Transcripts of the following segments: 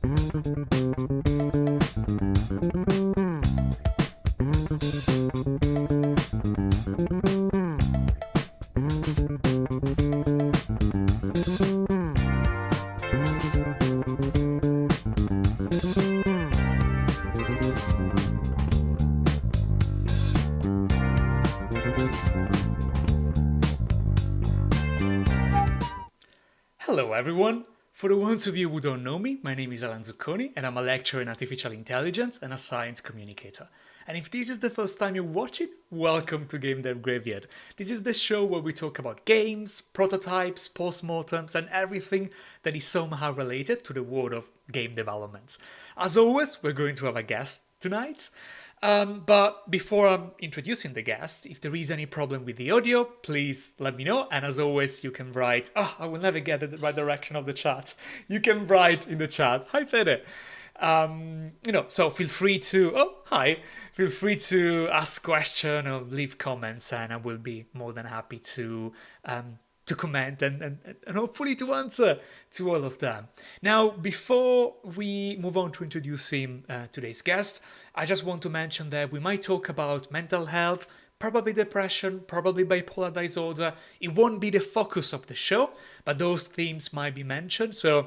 Hello everyone! For the ones of you who don't know me, my name is Zucconi and I'm a lecturer in artificial intelligence and a science communicator. And if this is the first time you're watching, welcome to Gamedev Graveyard. This is the show where we talk about games, prototypes, postmortems and everything that is somehow related to the world of game development. As always, we're going to have a guest tonight. But before I'm introducing the guest, if there is any problem with the audio, please let me know. And as always, you can write, I will never get the right direction of the chat. You can write in the chat, hi Fede. So feel free to, feel free to ask questions or leave comments and I will be more than happy to comment and hopefully to answer to all of them. Now, before we move on to introducing today's guest, I just want to mention that we might talk about mental health, probably depression, probably bipolar disorder. It won't be the focus of the show, but those themes might be mentioned. So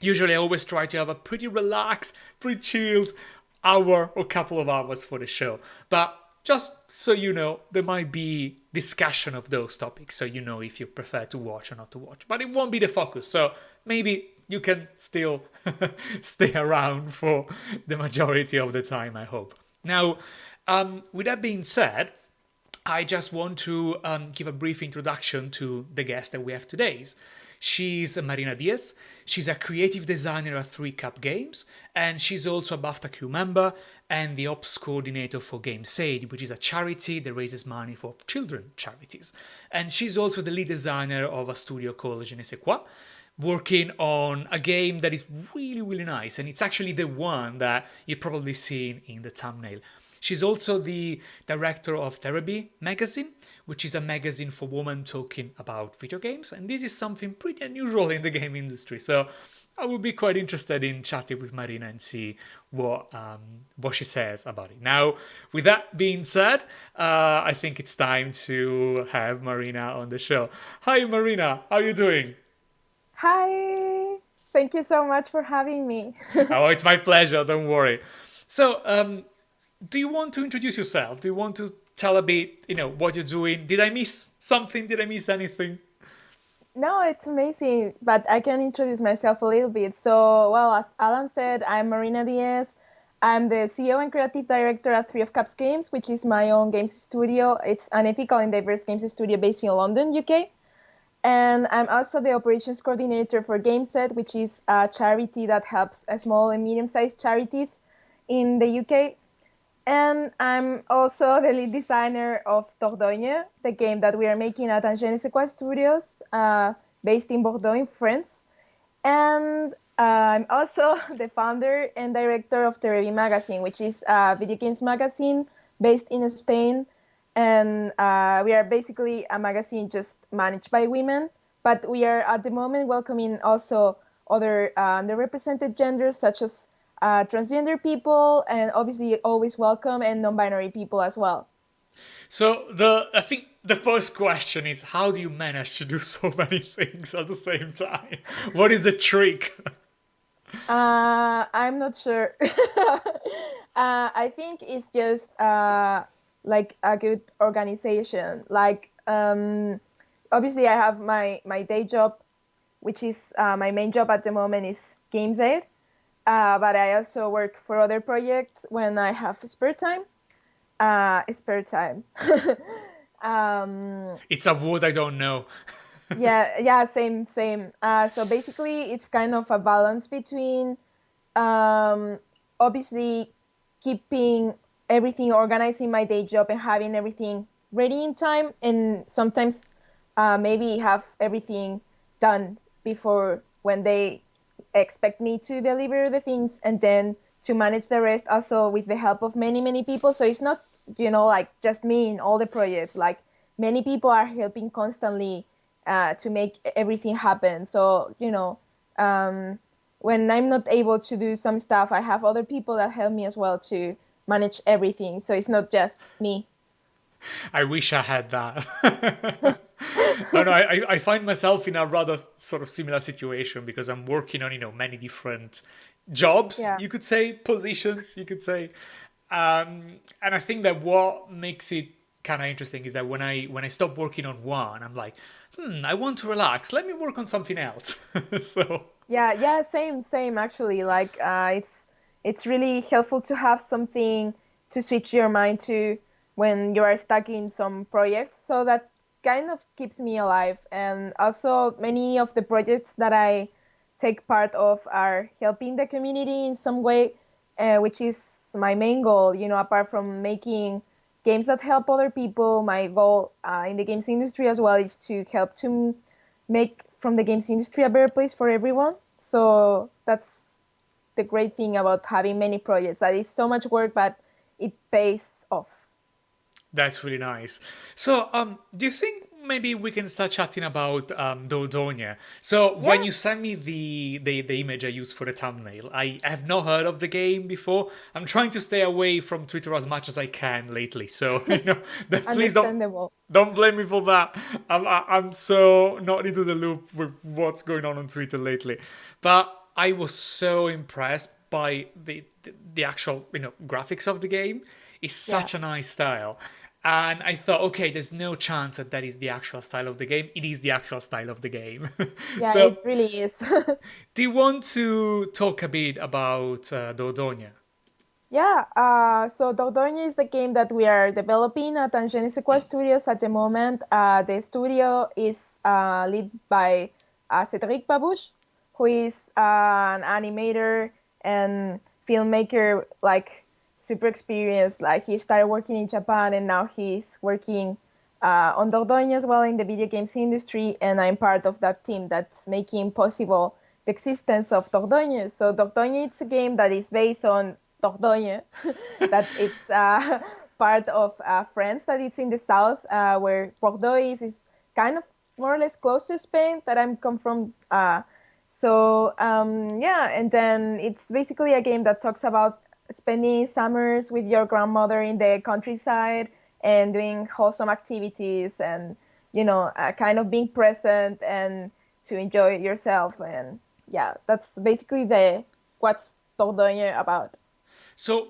usually I always try to have a pretty relaxed, pretty chilled hour or couple of hours for the show. But just so you know, there might be discussion of those topics, so you know if you prefer to watch or not to watch. But it won't be the focus, so maybe you can still stay around for the majority of the time, I hope. Now, with that being said, I just want to give a brief introduction to the guest that we have today. She's Marina Díez. She's a creative designer at 3 Cup Games, and she's also a BAFTA crew member and the ops coordinator for GameSaid, which is a charity that raises money for children charities. And she's also the lead designer of a studio called Je ne sais quoi, working on a game that is really, really nice, and it's actually the one that you've probably seen in the thumbnail. She's also the director of Therapy magazine, which is a magazine for women talking about video games. And this is something pretty unusual in the game industry. So I would be quite interested in chatting with Marina and see what she says about it. Now, with that being said, I think it's time to have Marina on the show. Hi, Marina. How are you doing? Hi. Thank you so much for having me. Oh, it's my pleasure. Don't worry. So, do you want to introduce yourself? Do you want to tell a bit, what you're doing? Did I miss something? Did I miss anything? No, it's amazing, but I can introduce myself a little bit. So, well, as Alan said, I'm Marina Díez. I'm the CEO and creative director at 3 of Cups Games, which is my own games studio. It's an ethical and diverse games studio based in London, UK. And I'm also the operations coordinator for GameSet, which is a charity that helps small and medium-sized charities in the UK. And I'm also the lead designer of Dordogne, the game that we are making at Je ne sais quoi Studios, based in Dordogne, France. And I'm also the founder and director of Therapy magazine, which is a video games magazine based in Spain. And we are basically a magazine just managed by women. But we are at the moment welcoming also other underrepresented genders, such as transgender people, and obviously always welcome, and non-binary people as well. So I think the first question is, how do you manage to do so many things at the same time? What is the trick? I'm not sure. I think it's just like a good organization. Like obviously I have my day job, which is my main job at the moment is GameSaid. But I also work for other projects when I have spare time. It's a word I don't know. yeah, same. So basically, it's kind of a balance between obviously keeping everything organized in my day job and having everything ready in time, and sometimes maybe have everything done before when they expect me to deliver the things, and then to manage the rest also with the help of many people. So it's not like just me in all the projects. Like many people are helping constantly to make everything happen. So when I'm not able to do some stuff, I have other people that help me as well to manage everything. So it's not just me. I wish I had that. But no, I find myself in a rather sort of similar situation because I'm working on, many different jobs, Yeah. you could say, positions, you could say. And I think that what makes it kind of interesting is that when I stop working on one, I'm like, I want to relax. Let me work on something else. So Yeah, yeah, same actually. Like it's really helpful to have something to switch your mind to when you are stuck in some projects. So that kind of keeps me alive. And also many of the projects that I take part of are helping the community in some way, which is my main goal. Apart from making games that help other people, my goal in the games industry as well is to help to make from the games industry a better place for everyone. So that's the great thing about having many projects. That is so much work, but it pays off. that's really nice. So, do you think maybe we can start chatting about Dordogne? So, when Yeah, you sent me the image I used for the thumbnail, I have not heard of the game before. I'm trying to stay away from Twitter as much as I can lately. So, please understandable. don't blame me for that. I'm so not into the loop with what's going on Twitter lately. But I was so impressed by the actual graphics of the game. It's Yeah, such a nice style. And I thought, okay, there's no chance that that is the actual style of the game. It is the actual style of the game. yeah, So, it really is. do you want to talk a bit about Dordogne? Yeah, so Dordogne is the game that we are developing at Tangensequa Studios at the moment. The studio is led by Cédric Babouche, who is an animator and filmmaker, like super experienced. Like he started working in Japan and now he's working on Dordogne as well in the video games industry. And I'm part of that team that's making possible the existence of Dordogne. So Dordogne, it's a game that is based on Dordogne, that it's part of France, that it's in the south, where Bordeaux is kind of more or less close to Spain, that I'm come from. Yeah, and then it's basically a game that talks about spending summers with your grandmother in the countryside and doing wholesome activities and kind of being present and to enjoy yourself. And yeah, that's basically the what's Dordogne about. So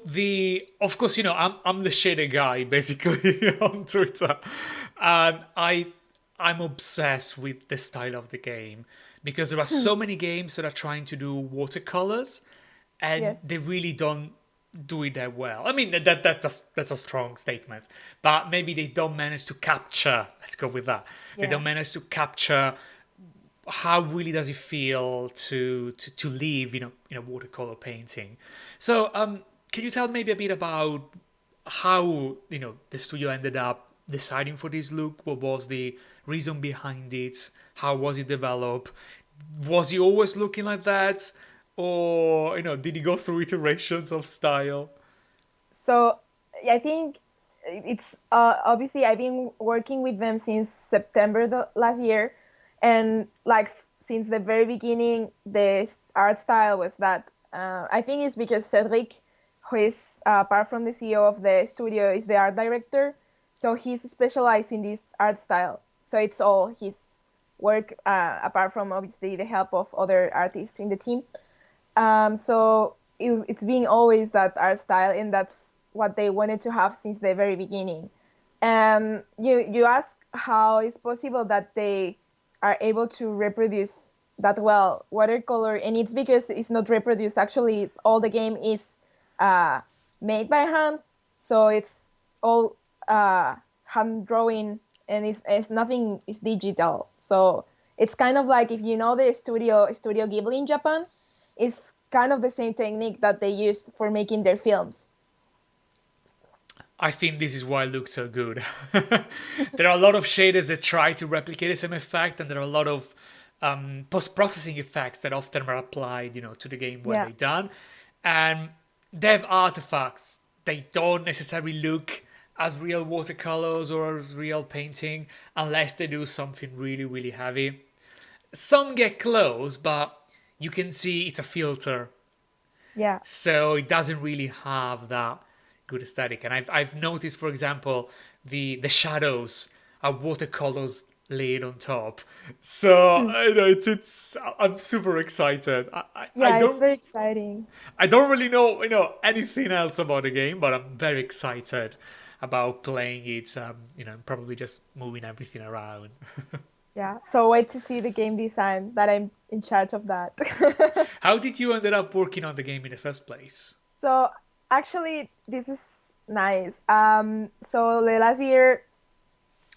of course, I'm the shader guy basically on Twitter, and I'm obsessed with the style of the game because there are so many games that are trying to do watercolors, and Yes. they really don't do it that well. I mean that's a strong statement, but maybe they don't manage to capture. Let's go with that. They Yeah. don't manage to capture how really does it feel to live in a watercolor painting. So can you tell maybe a bit about how the studio ended up deciding for this look? What was the reason behind it? How was it developed? Was he always looking like that, or did he go through iterations of style? So I think it's obviously I've been working with them since September last year, and like since the very beginning, the art style was that. I think it's because Cedric, who is apart from the CEO of the studio, is the art director, so he's specialized in this art style. So it's all his work, apart from obviously the help of other artists in the team. So it's been always that art style, and that's what they wanted to have since the very beginning. And you ask how it's possible that they are able to reproduce that well watercolor, and it's because it's not reproduced. Actually, all the game is uh, made by hand, so it's all hand drawing, and it's nothing is digital. So it's kind of like if you know the Studio Ghibli in Japan, it's kind of the same technique that they use for making their films. I think this is why it looks so good. There are a lot of shaders that try to replicate the same effect, and there are a lot of post-processing effects that often are applied, to the game when Yeah. they're done. And dev artifacts, they don't necessarily look as real watercolors or as real painting unless they do something really, really heavy. Some get close, but you can see it's a filter, Yeah. so it doesn't really have that good aesthetic. And I've noticed, for example, the shadows are watercolors laid on top. So Mm. I know it's I'm super excited. Yeah, it's very exciting. I don't really know anything else about the game, but I'm very excited about playing it. Probably just moving everything around. Yeah. So wait to see the game design that I'm in charge of that. How did you ended up working on the game in the first place? So actually, this is nice. So the last year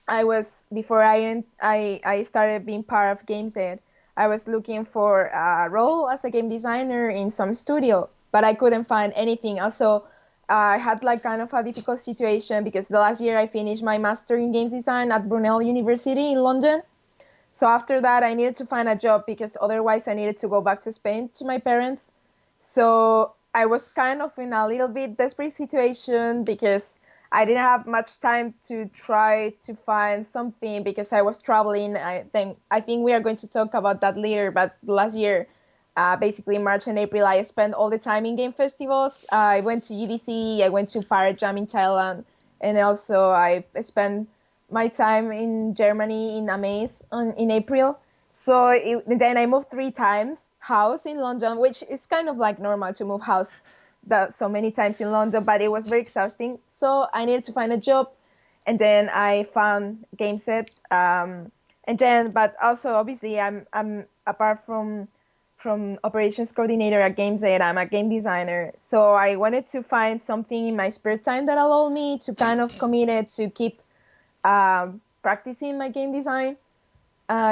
I was before I started being part of Gameset, I was looking for a role as a game designer in some studio, but I couldn't find anything. Also, I had like kind of a difficult situation because the last year I finished my master in games design at Brunel University in London. So after that, I needed to find a job because otherwise I needed to go back to Spain to my parents. So I was kind of in a little bit desperate situation because I didn't have much time to try to find something because I was traveling. I think we are going to talk about that later. But last year, basically March and April, I spent all the time in game festivals. I went to UBC, I went to Pirate Jam in Thailand, and also I spent my time in Germany in Amaze in April. So then I moved 3 times house in London, which is kind of like normal to move house so many times in London, but it was very exhausting. So I needed to find a job, and then I found Gameset. And then, but also obviously, I'm apart from operations coordinator at Gameset, I'm a game designer. So I wanted to find something in my spare time that allowed me to kind of commit it to keep practicing my game design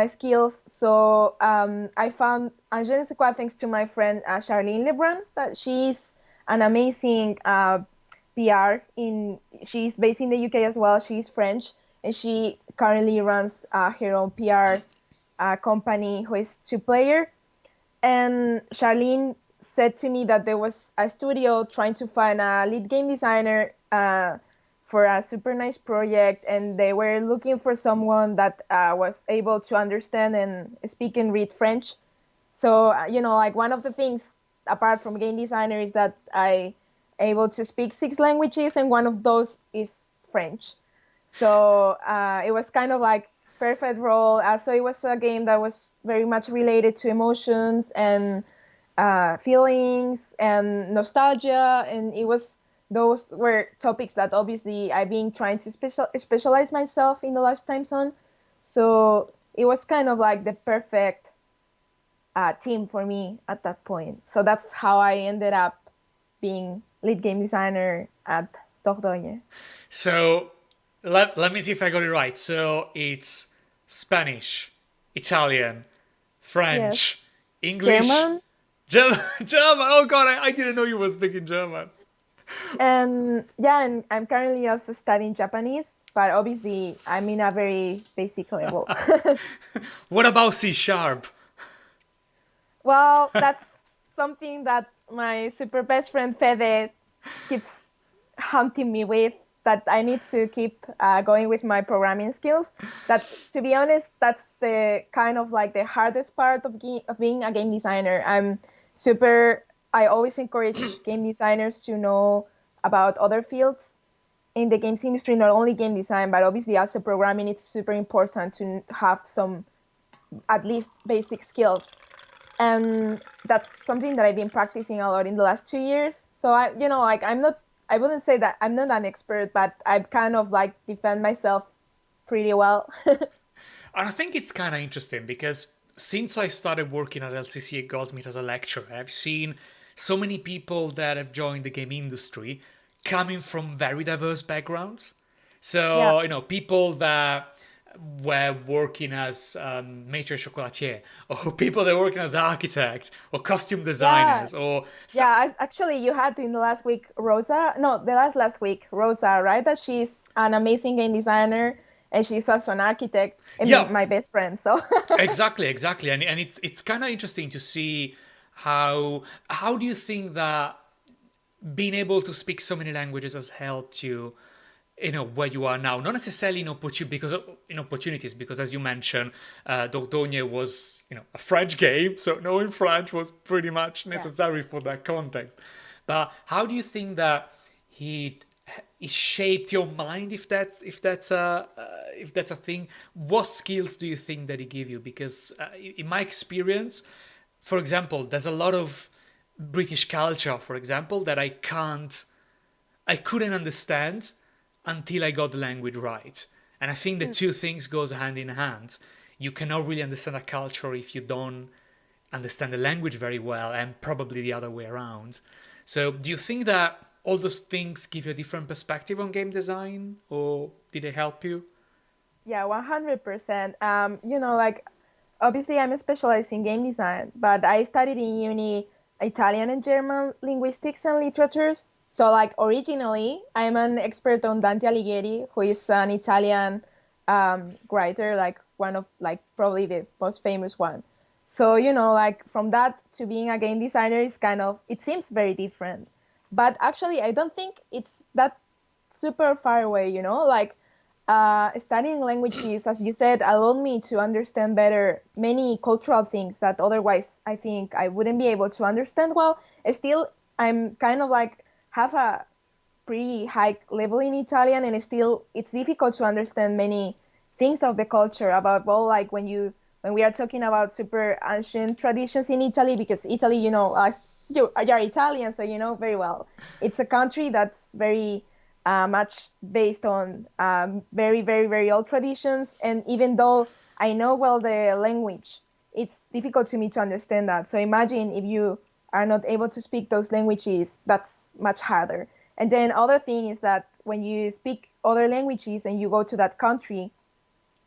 skills. So I found je ne sais quoi thanks to my friend Charlene Lebrun, that she's an amazing PR she's based in the UK as well. She's French, and she currently runs her own PR company who is Two Player. And Charlene said to me that there was a studio trying to find a lead game designer for a super nice project, and they were looking for someone that was able to understand and speak and read French. So like one of the things apart from game designer is that I able to speak 6 languages, and one of those is French. So it was kind of like perfect role. So it was a game that was very much related to emotions and feelings and nostalgia, and it was those were topics that obviously I've been trying to specialize myself in the last times on. So it was kind of like the perfect team for me at that point. So that's how I ended up being lead game designer at Dordogne. So let me see if I got it right. So it's Spanish, Italian, Yes, French, English, German. German. German. Oh God, I didn't know you were speaking German. And yeah, and I'm currently also studying Japanese, but obviously I'm in a very basic level. What about C sharp? Well, that's something that my super best friend Fede keeps hunting me with, that I need to keep going with my programming skills. That, to be honest, that's the kind of like the hardest part of being a game designer. I always encourage game designers to know about other fields in the games industry, not only game design, but obviously also programming. It's super important to have some at least basic skills, and that's something that I've been practicing a lot in the last 2 years. So like I wouldn't say that I'm not an expert, but I've kind of like defend myself pretty well. And I think it's kind of interesting because since I started working at LCC at Goldsmith as a lecturer, I've seen so many people that have joined the game industry coming from very diverse backgrounds. Yeah, So, people that were working as maître chocolatier, or people that were working as architects, or costume yeah, designers, or yeah. Actually, you had in the last week Rosa. No, the last week Rosa, right? That she's an amazing game designer, and she's also an architect and yeah, my best friend. So exactly, and it's kind of interesting to see how do you think that being able to speak so many languages has helped you where you are now, not necessarily in opportunities, because as you mentioned, Dordogne was a French game, so knowing French was pretty much Yeah. necessary for that context. But how do you think that he he shaped your mind, if that's a thing? What skills do you think that he gave you? Because in my experience, for example, there's a lot of British culture, for example, that I couldn't understand until I got the language right. And I think the two things goes hand in hand. You cannot really understand a culture if you don't understand the language very well, and probably the other way around. So do you think that all those things give you a different perspective on game design, or did they help you? Yeah, 100%. Like obviously I'm specialized in game design, but I studied in uni Italian and German linguistics and literatures. So like originally I'm an expert on Dante Alighieri, who is an Italian writer, like one of like probably the most famous one. So, like from that to being a game designer is kind of, it seems very different. But actually, I don't think it's that super far away, like studying languages, as you said, allowed me to understand better many cultural things that otherwise I think I wouldn't be able to understand well. Still, I'm kind of like have a pretty high level in Italian, and still it's difficult to understand many things of the culture about, well, like when we are talking about super ancient traditions in Italy, because Italy, you're Italian, so you know very well. It's a country that's very much based on very, very, very old traditions. And even though I know well the language, it's difficult to me to understand that. So imagine if you are not able to speak those languages, that's much harder. And then other thing is that when you speak other languages and you go to that country,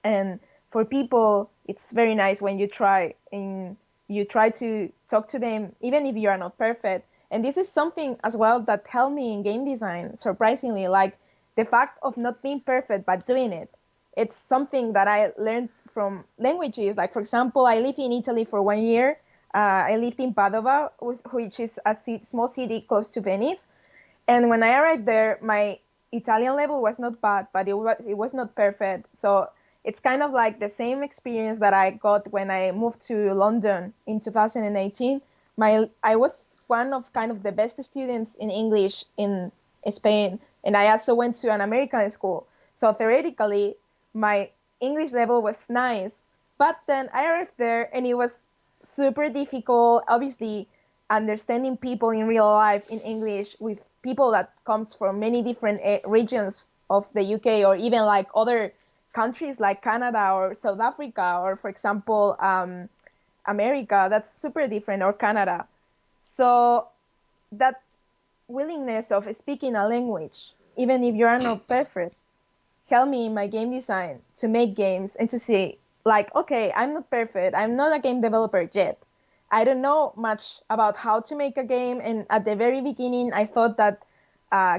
and for people it's very nice when you try to talk to them even if you are not perfect. And this is something as well that helped me in game design, surprisingly, like the fact of not being perfect but doing it. It's something that I learned from languages. Like for example, I lived in Italy for 1 year. I lived in Padova, which is a small city close to Venice. And when I arrived there, my Italian level was not bad, but it was not perfect. So it's kind of like the same experience that I got when I moved to London in 2018. I was one of kind of the best students in English in Spain, and I also went to an American school. So theoretically, my English level was nice, but then I arrived there and it was super difficult. Obviously, understanding people in real life in English with people that comes from many different regions of the UK, or even like other countries like Canada or South Africa, or for example, America, that's super different, or Canada. So that willingness of speaking a language, even if you are not perfect, helped me in my game design to make games and to say, like, okay, I'm not perfect. I'm not a game developer yet. I don't know much about how to make a game. And at the very beginning, I thought that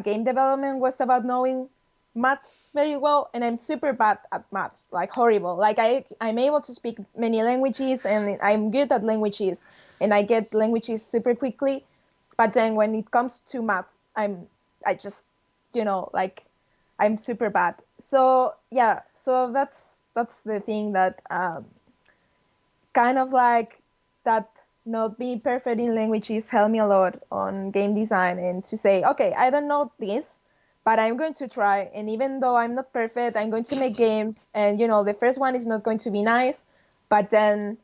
game development was about knowing maths very well. And I'm super bad at maths, like horrible. Like I'm able to speak many languages and I'm good at languages and I get languages super quickly. But then when it comes to maths, I just, like I'm super bad. So yeah, so that's the thing that kind of like that not being perfect in languages helped me a lot on game design, and to say, okay, I don't know this, but I'm going to try. And even though I'm not perfect, I'm going to make games. And the first one is not going to be nice, but then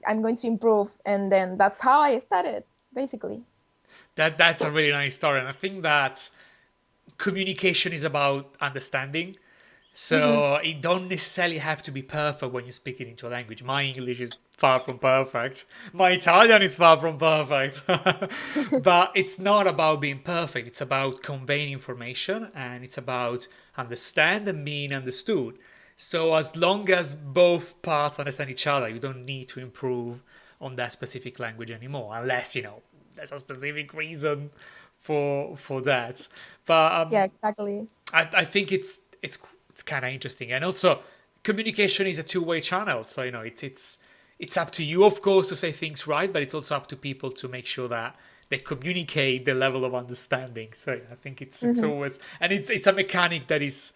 I'm going to improve. And then that's how I started, basically. That's a really nice story, and I think that communication is about understanding. Hmm. So it don't necessarily have to be perfect when you speak it into a language. My English is far from perfect. My Italian is far from perfect. But it's not about being perfect. It's about conveying information, and it's about understand and being understood. So as long as both parts understand each other, you don't need to improve on that specific language anymore, unless there's a specific reason for that. But Yeah, exactly. I think it's kind of interesting, and also communication is a two-way channel. So it's up to you, of course, to say things right, but it's also up to people to make sure that they communicate the level of understanding. So yeah, I think it's Hmm. always, and it's a mechanic that is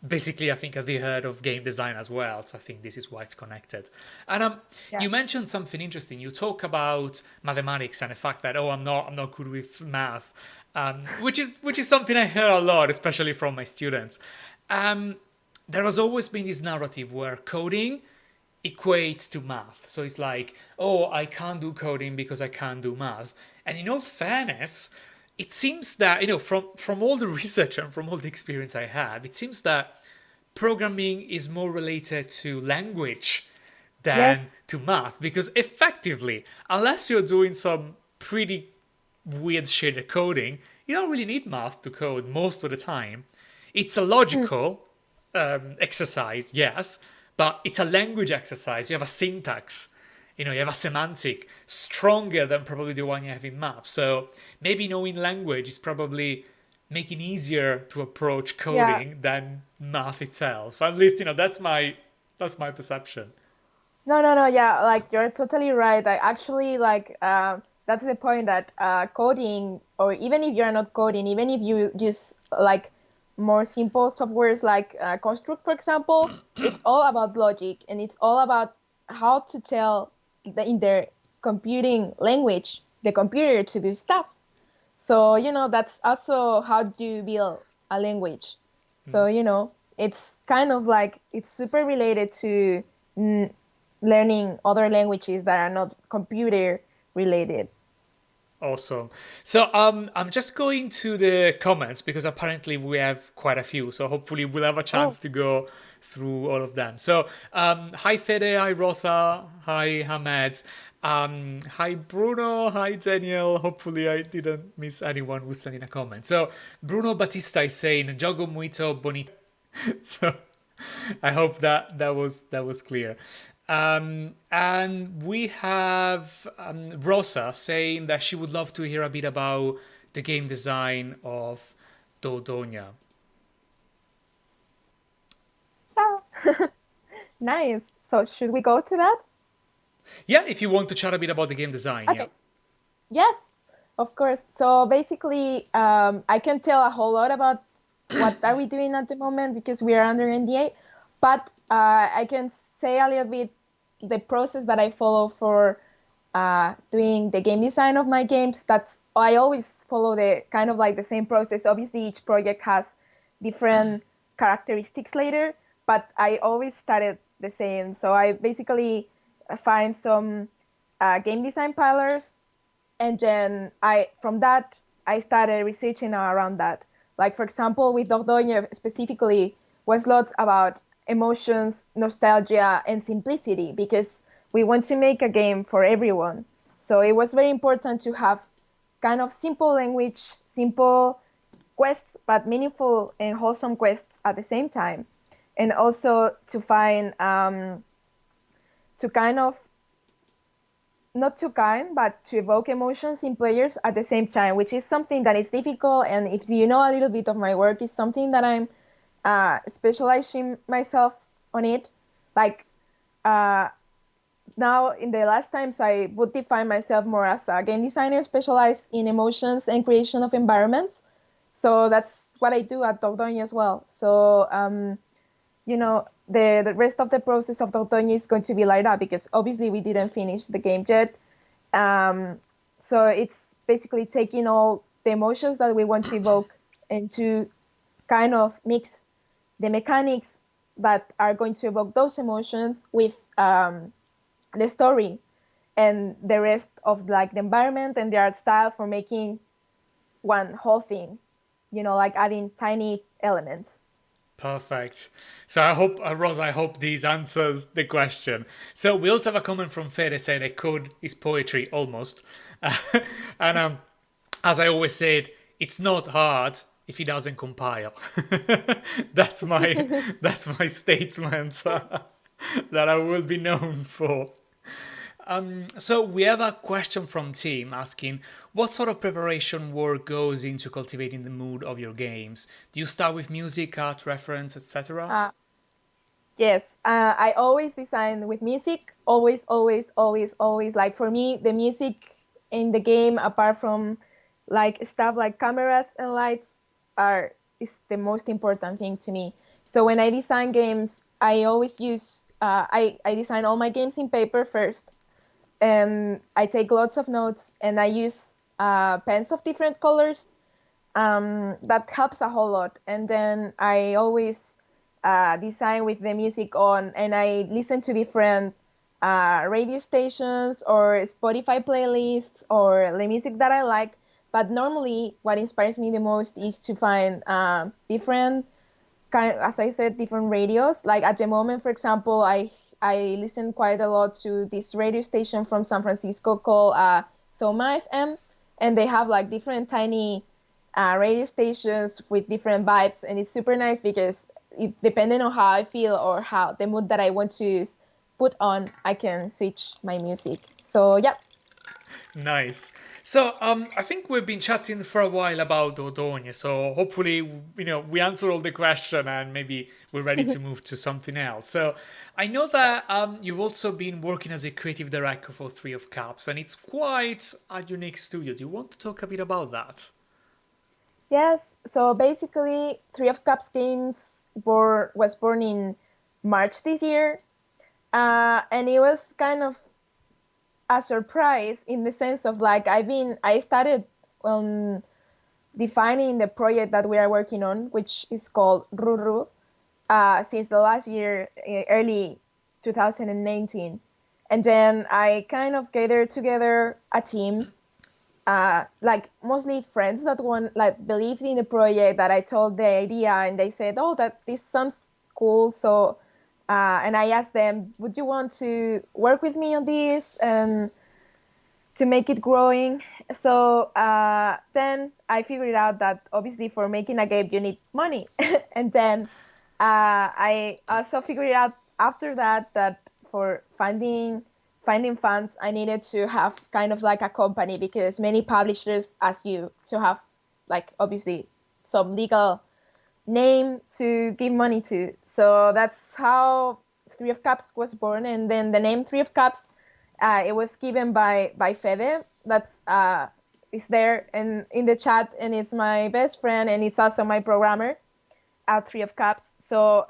basically, I think, at the heart of game design as well. So I think this is why it's connected. And Yeah. you mentioned something interesting. You talk about mathematics and the fact that, oh, I'm not good with math, which is something I hear a lot, especially from my students. Um, there has always been this narrative where coding equates to math. So it's like, oh, I can't do coding because I can't do math. And in all fairness, it seems that, from all the research and from all the experience I have, it seems that programming is more related to language Yes. than to math, because effectively, unless you're doing some pretty weird shit at coding, you don't really need math to code most of the time. It's a Mm. logical exercise, yes, but it's a language exercise. You have a syntax, you have a semantic stronger than probably the one you have in math. So maybe knowing language is probably making easier to approach Yeah. coding than math itself. At least, that's my perception. No, no, no. Yeah, like you're totally right. I actually like that's the point that coding, or even if you're not coding, even if you use like more simple softwares like Construct, for example, it's all about logic and it's all about how to tell in their computing language the computer to do stuff. So, that's also how do you build a language. So, it's kind of like it's super related to mm, learning other languages that are not computer related. Awesome. So I'm just going to the comments because apparently we have quite a few. So hopefully we'll have a Oh, chance to go through all of them. So hi Fede, hi Rosa, hi Hamed, hi Bruno, hi Daniel. Hopefully I didn't miss anyone who's sending a comment. So Bruno Batista is saying "Jogo muito bonito." So I hope that was clear. And we have Rosa saying that she would love to hear a bit about the game design of Dordogne. ah. Nice. So should we go to that? Yeah, if you want to chat a bit about the game design, yeah. Okay. Yes, of course. So basically, I can tell a whole lot about what are we doing at the moment because we are under NDA, but I can say a little bit the process that I follow for doing the game design of my games. That's I always follow the kind of like the same process. Obviously, each project has different characteristics later, but I always started the same. So I basically find some game design pillars, and then from that I started researching around that. Like for example, with Dordogne specifically, was lots about emotions, nostalgia, and simplicity because we want to make a game for everyone. So it was very important to have kind of simple language, simple quests, but meaningful and wholesome quests at the same time, and also to find to kind of not too kind, but to evoke emotions in players at the same time, which is something that is difficult. And if you know a little bit of my work, is something that I'm specializing myself on it. Like uh, now, in the last times, I would define myself more as a game designer specialized in emotions and creation of environments. So that's what I do at Dordogne as well. So the rest of the process of Dordogne is going to be like that because obviously we didn't finish the game yet. Um, so it's basically taking all the emotions that we want to evoke and to kind of mix the mechanics that are going to evoke those emotions with the story and the rest of like the environment and the art style for making one whole thing, like adding tiny elements. Perfect. So Rosa, I hope these answers the question. So we also have a comment from Fede saying that code is poetry, almost. And as I always said, it's not hard if it doesn't compile. that's my that's my statement that I will be known for. So we have a question from Tim asking, what sort of preparation work goes into cultivating the mood of your games? Do you start with music, art, reference, etc.? Uh, yes, I always design with music. Always, always, always, always. Like for me, the music. in the game, apart from like stuff like cameras and lights, are is the most important thing to me. So when I design games, I always use I design all my games in paper first, and I take lots of notes, and I use pens of different colors. That helps a whole lot. And then I always design with the music on, and I listen to different radio stations or Spotify playlists or the music that I like. But normally, what inspires me the most is to find different as I said, different radios. Like at the moment, for example, I listen quite a lot to this radio station from San Francisco called Soma FM, and they have like different tiny radio stations with different vibes, and it's super nice because depending on how I feel or how the mood that I want to put on, I can switch my music. So yeah. Nice. So, I think we've been chatting for a while about Dordogne. So hopefully, we answer all the question and maybe we're ready to move to something else. So, I know that you've also been working as a creative director for Three of Cups, and it's quite a unique studio. Do you want to talk a bit about that? Yes, so basically, Three of Cups Games was born in March this year, and it was kind of a surprise in the sense of like I started um, defining the project that we are working on, which is called Ruru, since the last year, early 2019, and then I kind of gathered together a team like mostly friends that one like believed in the project, that I told the idea and they said, "Oh, that this sounds cool." So, and I asked them, "Would you want to work with me on this and to make it growing?" So then I figured out that obviously for making a game you need money, and then I also figured out after that that for finding funds, I needed to have kind of like a company, because many publishers ask you to have like obviously some legal name to give money to. So that's how Three of Cups was born, and then the name Three of Cups, it was given by Fede. That's is there in the chat, and it's my best friend, and it's also my programmer at Three of Cups. So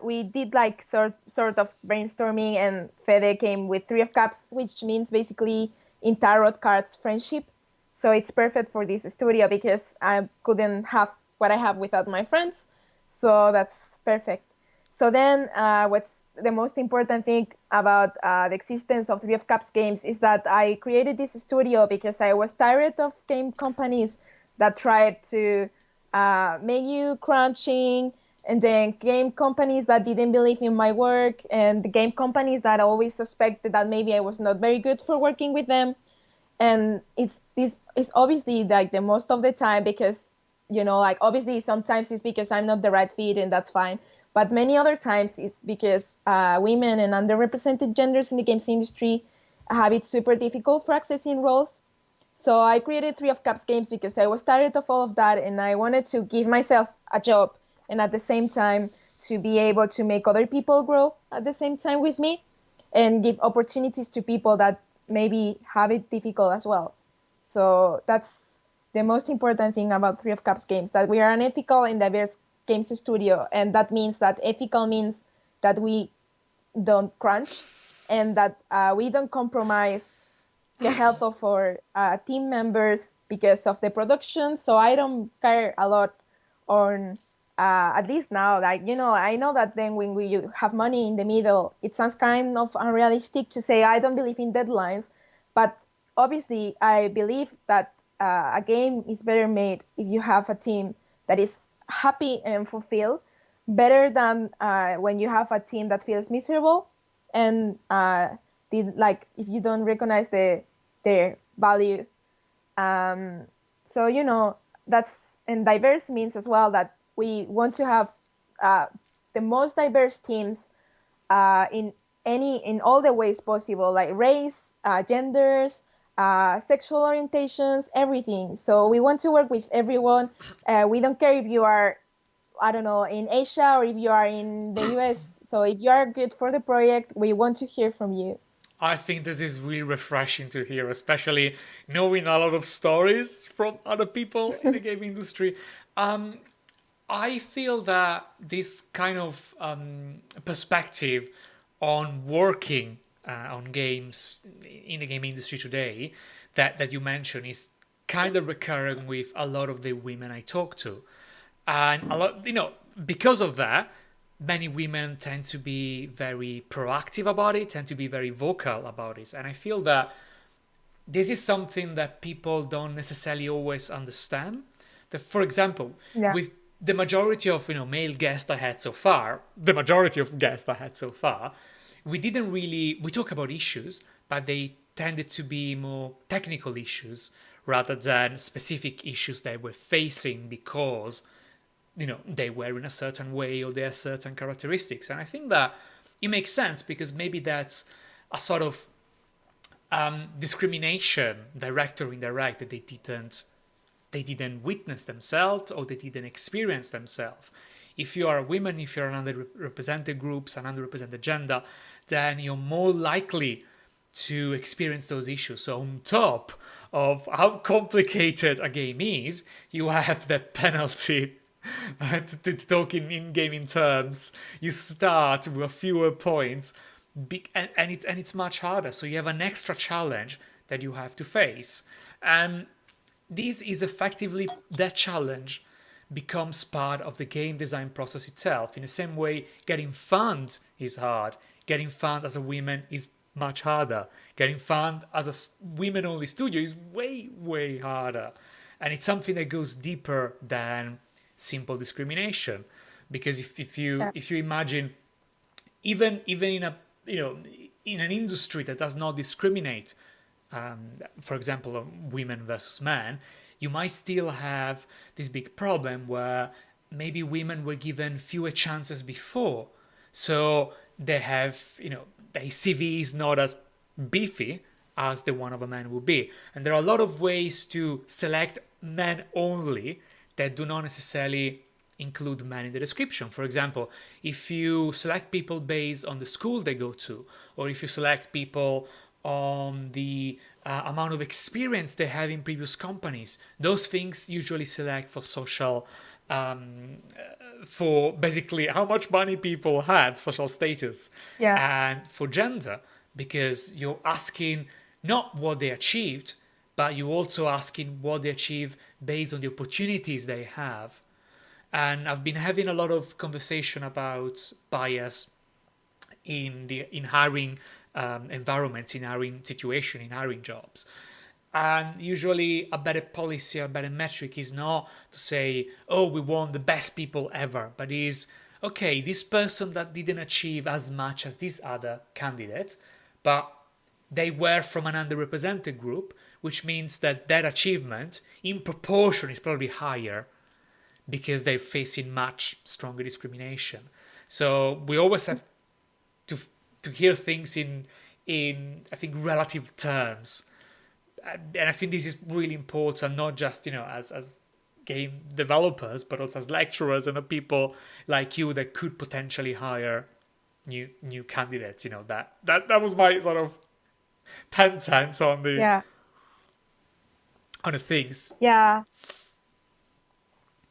we did like sort of brainstorming, and Fede came with Three of Cups, which means basically in tarot cards friendship. So it's perfect for this studio because I couldn't have what I have without my friends. So that's perfect. So then, what's the most important thing about the existence of Three of Cups games is that I created this studio because I was tired of game companies that tried to make you crunching, and then game companies that didn't believe in my work, and the game companies that always suspected that maybe I was not very good for working with them. And this is obviously like the most of the time because like obviously sometimes it's because I'm not the right fit, and that's fine, but many other times it's because women and underrepresented genders in the games industry have it super difficult for accessing roles. So I created Three of Cups games because I was tired of all of that, and I wanted to give myself a job, and at the same time to be able to make other people grow at the same time with me, and give opportunities to people that maybe have it difficult as well. So that's the most important thing about Three of Cups games, that we are an ethical and diverse games studio, and that means that ethical means that we don't crunch, and that we don't compromise the health of our team members because of the production. So I don't care a lot on at least now, like I know that then when you have money in the middle, it sounds kind of unrealistic to say I don't believe in deadlines, but obviously I believe that a game is better made if you have a team that is happy and fulfilled, better than when you have a team that feels miserable, and like if you don't recognize their value. So that's, and diverse means as well that we want to have uh, the most diverse teams in all the ways possible, like race, genders, sexual orientations, everything. So we want to work with everyone. We don't care if you are, I don't know, in Asia or if you are in the US. So if you are good for the project, we want to hear from you. I think this is really refreshing to hear, especially knowing a lot of stories from other people in the game industry. Um, I feel that this kind of perspective on working on games in the game industry today that you mentioned is kind of recurring with a lot of the women I talk to. And a lot, because of that, many women tend to be very proactive about it, tend to be very vocal about it. And I feel that this is something that people don't necessarily always understand. That, for example, Yeah. with the majority of male guests I had so far, the majority of guests I had so far, we talk about issues, but they tended to be more technical issues rather than specific issues they were facing because they were in a certain way or they have certain characteristics. And I think that it makes sense because maybe that's a sort of discrimination, direct or indirect, that they didn't witness themselves or they didn't experience themselves. If you are a woman, if you're an underrepresented groups, an underrepresented gender, then you're more likely to experience those issues. So on top of how complicated a game is, you have the penalty. To talk in gaming terms, you start with fewer points, and it's much harder. So you have an extra challenge that you have to face, and this is effectively that challenge becomes part of the game design process itself. In the same way, getting fund is hard. Getting fund as a woman is much harder. Getting fund as a women-only studio is way, way harder. And it's something that goes deeper than simple discrimination. Because Yeah. if you imagine, even in a in an industry that does not discriminate, for example, women versus men, you might still have this big problem where maybe women were given fewer chances before. So they have, their CV is not as beefy as the one of a man would be. And there are a lot of ways to select men only that do not necessarily include men in the description. For example, if you select people based on the school they go to, or if you select people on the amount of experience they have in previous companies, those things usually select for social, for basically how much money people have, social status, Yeah. and for gender, because you're asking not what they achieved, but you're also asking what they achieve based on the opportunities they have. And I've been having a lot of conversation about bias in hiring environments, in hiring situation, in hiring jobs. And usually, a better policy, a better metric is not to say, "Oh, we want the best people ever," but is, "Okay, this person that didn't achieve as much as this other candidate, but they were from an underrepresented group, which means that their achievement in proportion is probably higher because they're facing much stronger discrimination." So we always have to to hear things in I think relative terms, and I think this is really important, not just as game developers, but also as lecturers and people like you that could potentially hire new candidates. That was my sort of 10 cents Yeah. on the things. Yeah.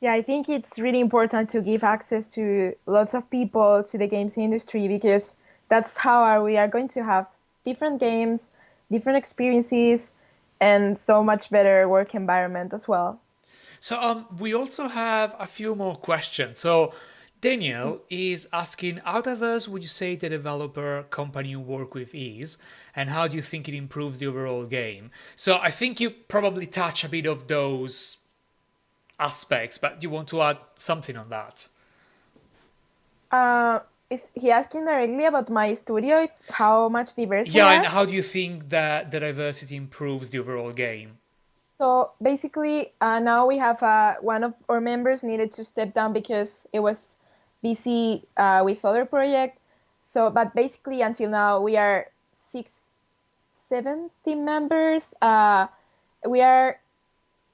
Yeah, I think it's really important to give access to lots of people to the games industry because that's how we are going to have different games, different experiences, and so much better work environment as well. So we also have a few more questions. So Daniel is asking, how diverse would you say the developer company you work with is, and how do you think it improves the overall game? So I think you probably touch a bit of those aspects, but do you want to add something on that? Uh, is he asking directly about my studio, how much diverse we Yeah, and are? how do you think that the diversity improves the overall game? So basically, now we have one of our members needed to step down because it was busy with other project. So, but basically, until now, we are 70 members. We are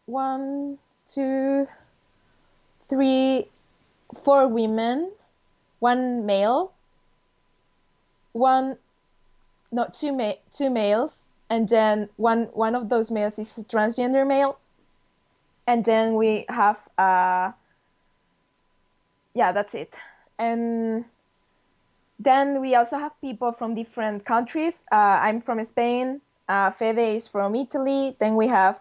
one, two, three, four women, one male, one no, two males, and then one of those males is a transgender male, and then we have yeah, that's it. And then we also have people from different countries. I'm from Spain. Fede is from Italy. Then we have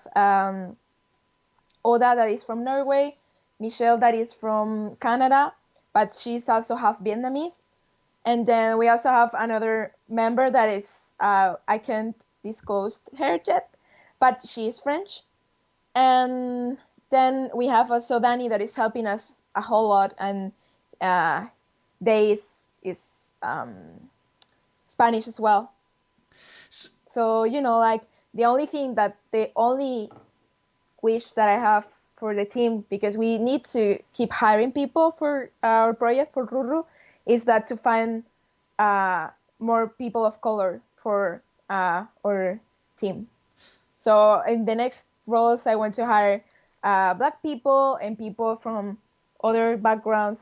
Oda that is from Norway. Michelle that is from Canada, but she's also half Vietnamese. And then we also have another member that is I can't disclose her yet, but she is French. And then we have also Dani that is helping us a whole lot, and they is um, Spanish as well. So like the only wish that I have for the team, because we need to keep hiring people for our project for Ruru, is that to find more people of color for our team. So in the next roles, I want to hire Black people and people from other backgrounds,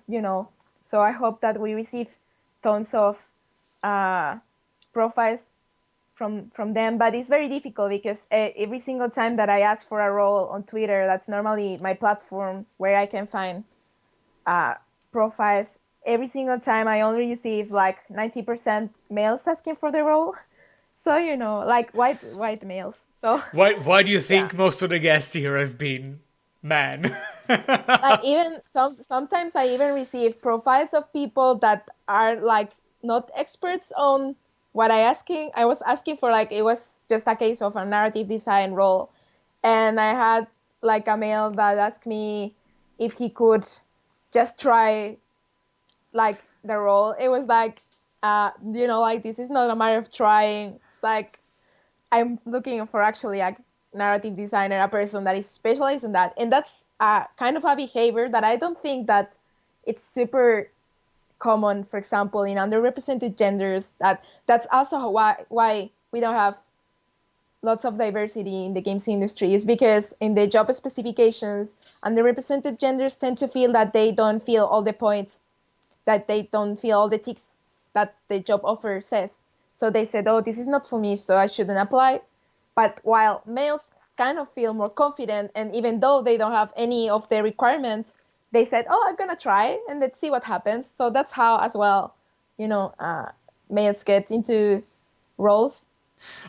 So I hope that we receive tons of profiles from them, but it's very difficult because every single time that I ask for a role on Twitter, that's normally my platform where I can find profiles. Every single time I only receive like 90% males asking for the role. So, like white males. So Why do you yeah. think most of the guests here have been men? Like even sometimes I even receive profiles of people that are like not experts on what I was asking for, like it was just a case of a narrative design role. And I had like a male that asked me if he could just try like the role. It was like like this is not a matter of trying. Like I'm looking for actually a narrative designer, a person that is specialized in that. And that's kind of a behavior that I don't think that it's super common, for example, in underrepresented genders. That's also why we don't have lots of diversity in the games industry, is because in the job specifications, underrepresented genders tend to feel that they don't feel all the points, that they don't feel all the ticks that the job offer says. So they said, oh, this is not for me, so I shouldn't apply. But while males kind of feel more confident, and even though they don't have any of the requirements, they said, oh, I'm going to try and let's see what happens. So that's how, as well, males get into roles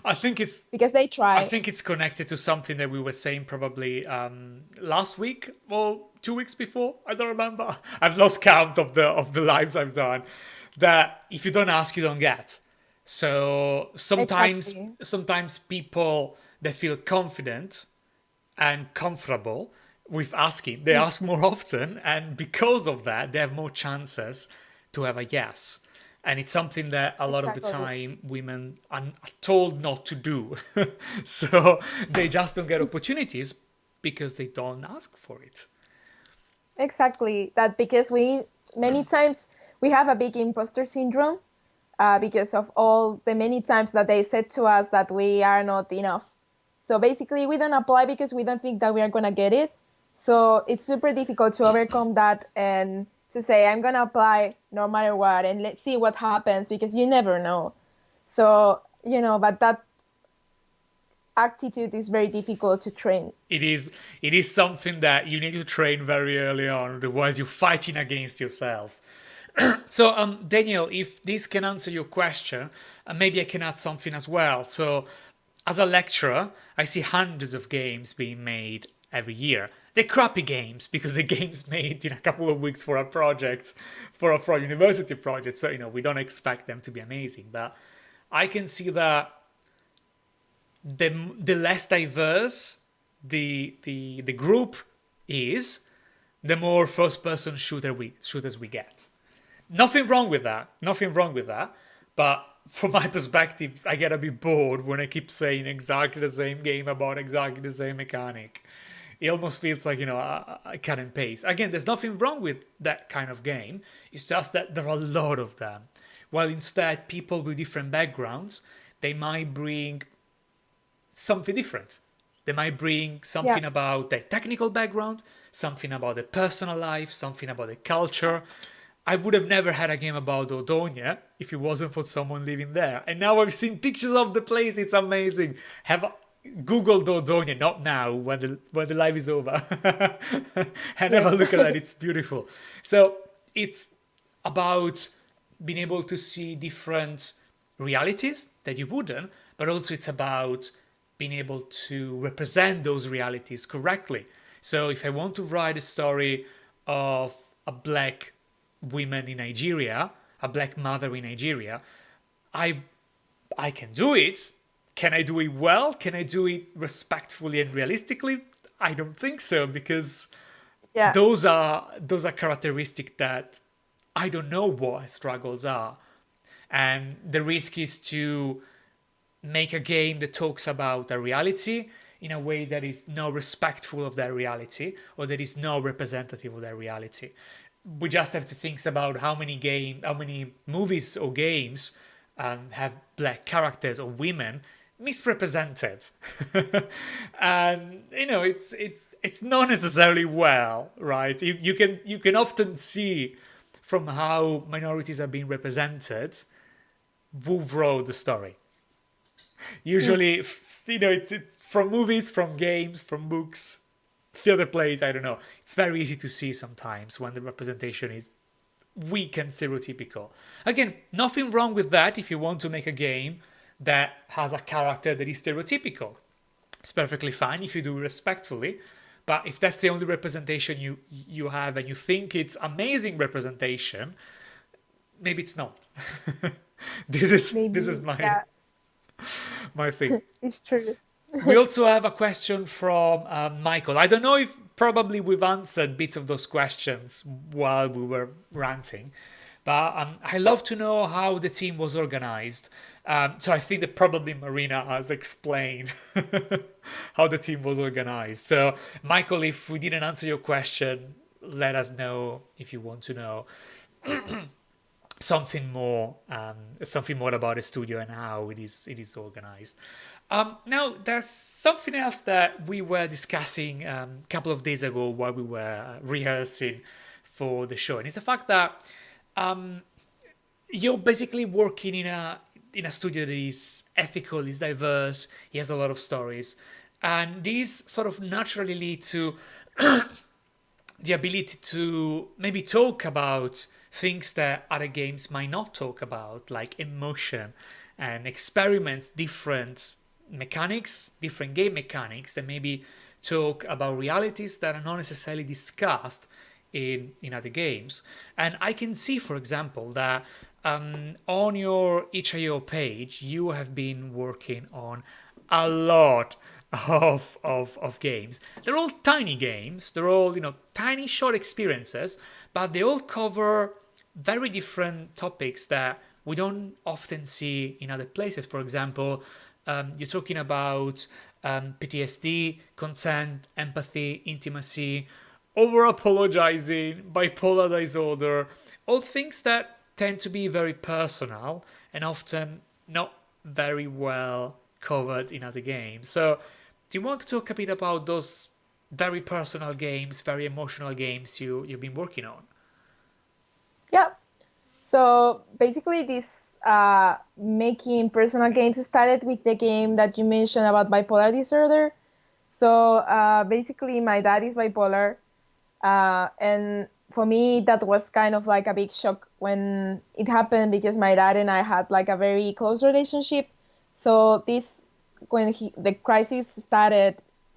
I think it's because they I try. think it's connected to something that we were saying probably last week or 2 weeks before. I don't remember. I've lost count of the lives I've done. That if you don't ask, you don't get. So Exactly. sometimes people that feel confident and comfortable with asking, they ask more often, and because of that, they have more chances to have a yes. And it's something that a lot of the Exactly. time women are told not to do. So they just don't get opportunities because they don't ask for it. Exactly. That because we many times we have a big imposter syndrome because of all the many times that they said to us that we are not enough. So basically, we don't apply because we don't think that we are going to get it. So it's super difficult to overcome that and to say, I'm going to apply no matter what, and let's see what happens, because you never know. So, but that attitude is very difficult to train. It is something that you need to train very early on, otherwise you're fighting against yourself. So, Daniel, if this can answer your question, maybe I can add something as well. So, as a lecturer, I see hundreds of games being made every year. They're crappy games because the games made in a couple of weeks for a project, for a university project. So, we don't expect them to be amazing. But I can see that the less diverse the group is, the more first person shooters we get. Nothing wrong with that. Nothing wrong with that. But from my perspective, I get a bit bored when I keep saying exactly the same game about exactly the same mechanic. It almost feels like, a cut and paste. Again, there's nothing wrong with that kind of game. It's just that there are a lot of them. While instead, people with different backgrounds, they might bring something different. They might bring Yeah. something about their technical background, something about their personal life, something about their culture, I would have never had a game about Dordogne if it wasn't for someone living there. And now I've seen pictures of the place. It's amazing. Have Google Dordogne, not now when the live is over, and have Yes. a look at that. It's beautiful. So it's about being able to see different realities that you wouldn't, but also it's about being able to represent those realities correctly. So if I want to write a story of a black woman in Nigeria, a black mother in Nigeria, I I can do it. Can I do it well? Can I do it respectfully and realistically? I don't think so, because Yeah. those are characteristics that I don't know what struggles are. And the risk is to make a game that talks about a reality in a way that is not respectful of that reality, or that is not representative of that reality. We just have to think about how many movies or games have black characters or women misrepresented, and it's not necessarily well, right? You can often see from how minorities are being represented who wrote the story. Mm. Usually, it's from movies, from games, from books, theater plays. I don't know. It's very easy to see sometimes when the representation is weak and stereotypical. Again, nothing wrong with that if you want to make a game that has a character that is stereotypical. It's perfectly fine if you do it respectfully. But if that's the only representation you have and you think it's amazing representation, maybe it's not. This is Maybe. my Yeah. my thing. It's true. We also have a question from Michael. I don't know if probably we've answered bits of those questions while we were ranting, but I love to know how the team was organized. So I think that probably Marina has explained how the team was organized. So, Michael, if we didn't answer your question, let us know if you want to know something more about the studio and how it is organized. Now, there's something else that we were discussing a couple of days ago while we were rehearsing for the show, and it's the fact that you're basically working in a studio that is ethical, is diverse, he has a lot of stories, and these sort of naturally lead to the ability to maybe talk about things that other games might not talk about, like emotion, and experiments different mechanics, different game mechanics that maybe talk about realities that are not necessarily discussed in other games. And I can see, for example, that on your itch.io page, you have been working on a lot of games. They're all tiny games. They're all tiny short experiences, but they all cover very different topics that we don't often see in other places. For example, you're talking about PTSD, consent, empathy, intimacy, over apologizing, bipolar disorder, all things that tend to be very personal and often not very well covered in other games. So, do you want to talk a bit about those very personal games, very emotional games you've been working on? Yeah. So basically, this making personal games started with the game that you mentioned about bipolar disorder. So basically, my dad is bipolar, and for me, that was kind of like a big shock when it happened because my dad and I had like a very close relationship. So this, when the crisis started,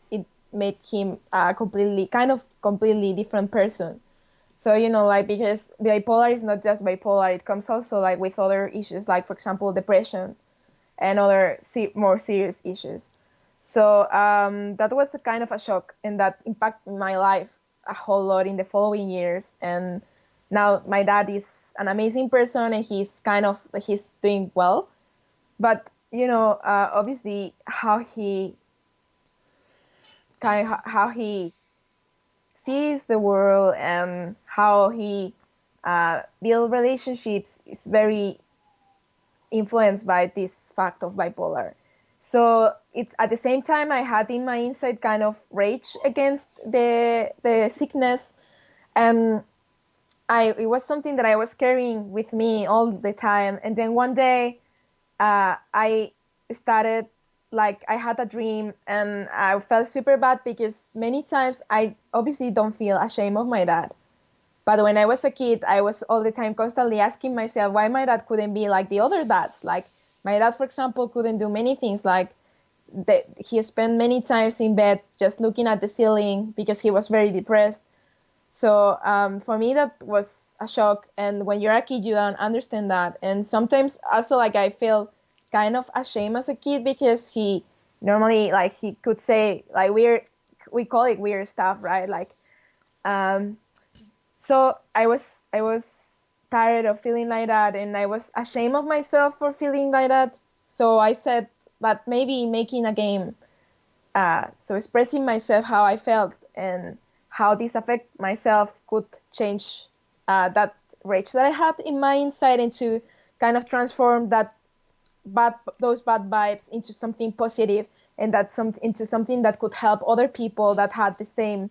it made him a completely different person. So, like, because bipolar is not just bipolar, it comes also like with other issues, like, for example, depression and other more serious issues. So that was a kind of a shock, and that impacted my life a whole lot in the following years. And now my dad is an amazing person, and he's doing well. But obviously, how he sees the world and how he build relationships is very influenced by this fact of bipolar. So it's at the same time I had in my inside kind of rage against the sickness, and it was something that I was carrying with me all the time. And then one day, I started like I had a dream and I felt super bad because many times I obviously don't feel ashamed of my dad. But when I was a kid, I was all the time constantly asking myself why my dad couldn't be like the other dads. Like my dad, for example, couldn't do many things. Like he spent many times in bed just looking at the ceiling because he was very depressed. So for me, that was a shock. And when you're a kid, you don't understand that. And sometimes also like I feel kind of ashamed as a kid because he normally like he could say like we call it weird stuff, right? Like um, so I was tired of feeling like that, and I was ashamed of myself for feeling like that. So I said that maybe making a game, so expressing myself how I felt and how this affect myself could change that rage that I had in my inside into kind of transform those bad vibes into something positive, and into something that could help other people that had the same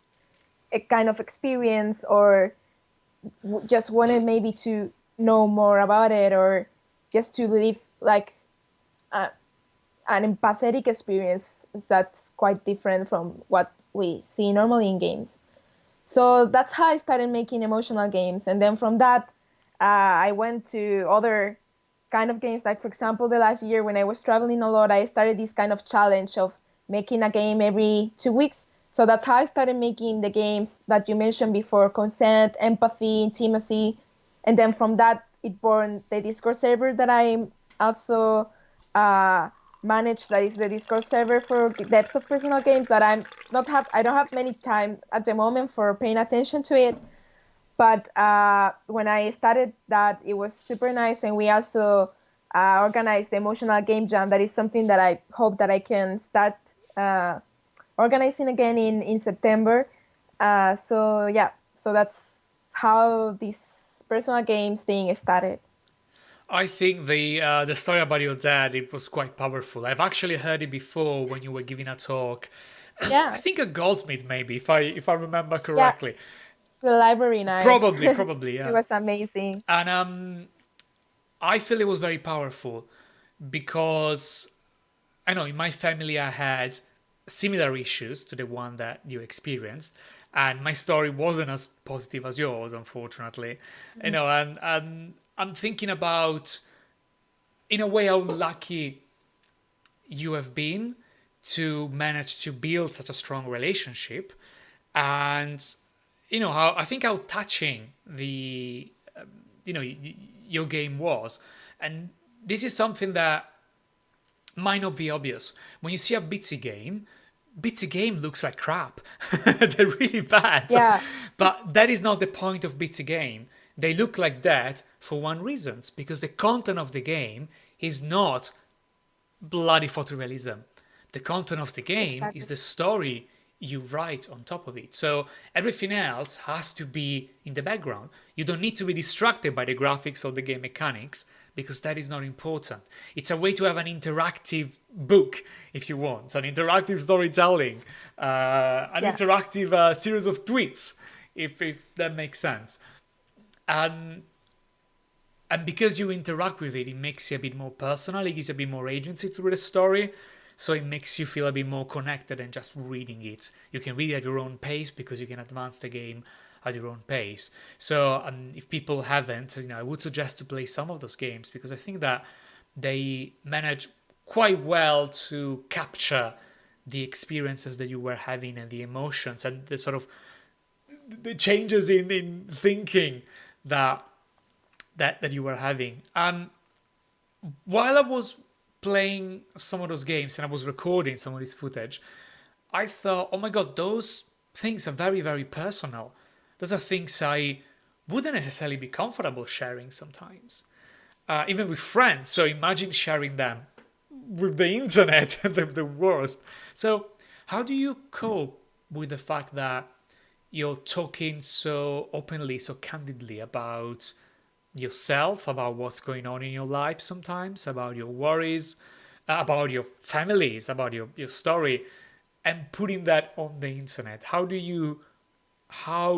kind of experience, or just wanted maybe to know more about it, or just to live like uh, an empathetic experience that's quite different from what we see normally in games. So that's how I started making emotional games. And then from that, I went to other kind of games. Like, for example, the last year when I was traveling a lot, I started this kind of challenge of making a game every 2 weeks. So that's how I started making the games that you mentioned before: consent, empathy, intimacy. And then from that, it born the Discord server that I also uh, manage. That is the Discord server for depths of personal games that I don't have many time at the moment for paying attention to it. But when I started that, it was super nice, and we also organized the emotional game jam. That is something that I hope that I can start uh, organizing again in September. So yeah, so that's how this personal games thing started. I think the story about your dad, it was quite powerful. I've actually heard it before when you were giving a talk. I Yeah, think a Goldsmith maybe, if I remember yeah, correctly. it's the library night. Probably, It yeah. was amazing. And I feel it was very powerful because I know in my family I had similar issues to the one that you experienced, and my story wasn't as positive as yours, unfortunately. Mhm. And I'm thinking about, in a way, how lucky you have been to manage to build such a strong relationship, and how I think how touching the your game was, and this is something that might not be obvious. When you see a Bitsy game looks like crap. They're really bad. Yeah, But that is not the point of Bitsy game. They look like that for one reason, because the content of the game is not bloody photorealism. The content of the game is exactly. the story you write on top of it. So everything else has to be in the background. You don't need to be distracted by the graphics or the game mechanics because that is not important. It's a way to have an interactive book, if you want, an interactive storytelling, an Yeah. interactive series of tweets, if that makes sense. And and because you interact with it, it makes you a bit more personal. It gives you a bit more agency through the story. So it makes you feel a bit more connected than just reading it. You can read it at your own pace because you can advance the game at your own pace. So if people haven't, I would suggest to play some of those games because I think that they manage quite well to capture the experiences that you were having and the emotions and the sort of the changes in thinking that that you were having. While I was playing some of those games and I was recording some of this footage, I thought, oh my god, those things are very, very personal. Those are things I wouldn't necessarily be comfortable sharing sometimes, even with friends. So imagine sharing them with the internet, the worst. So, how do you cope with the fact that you're talking so openly, so candidly about yourself, about what's going on in your life sometimes, about your worries, about your families, about your story, and putting that on the internet? How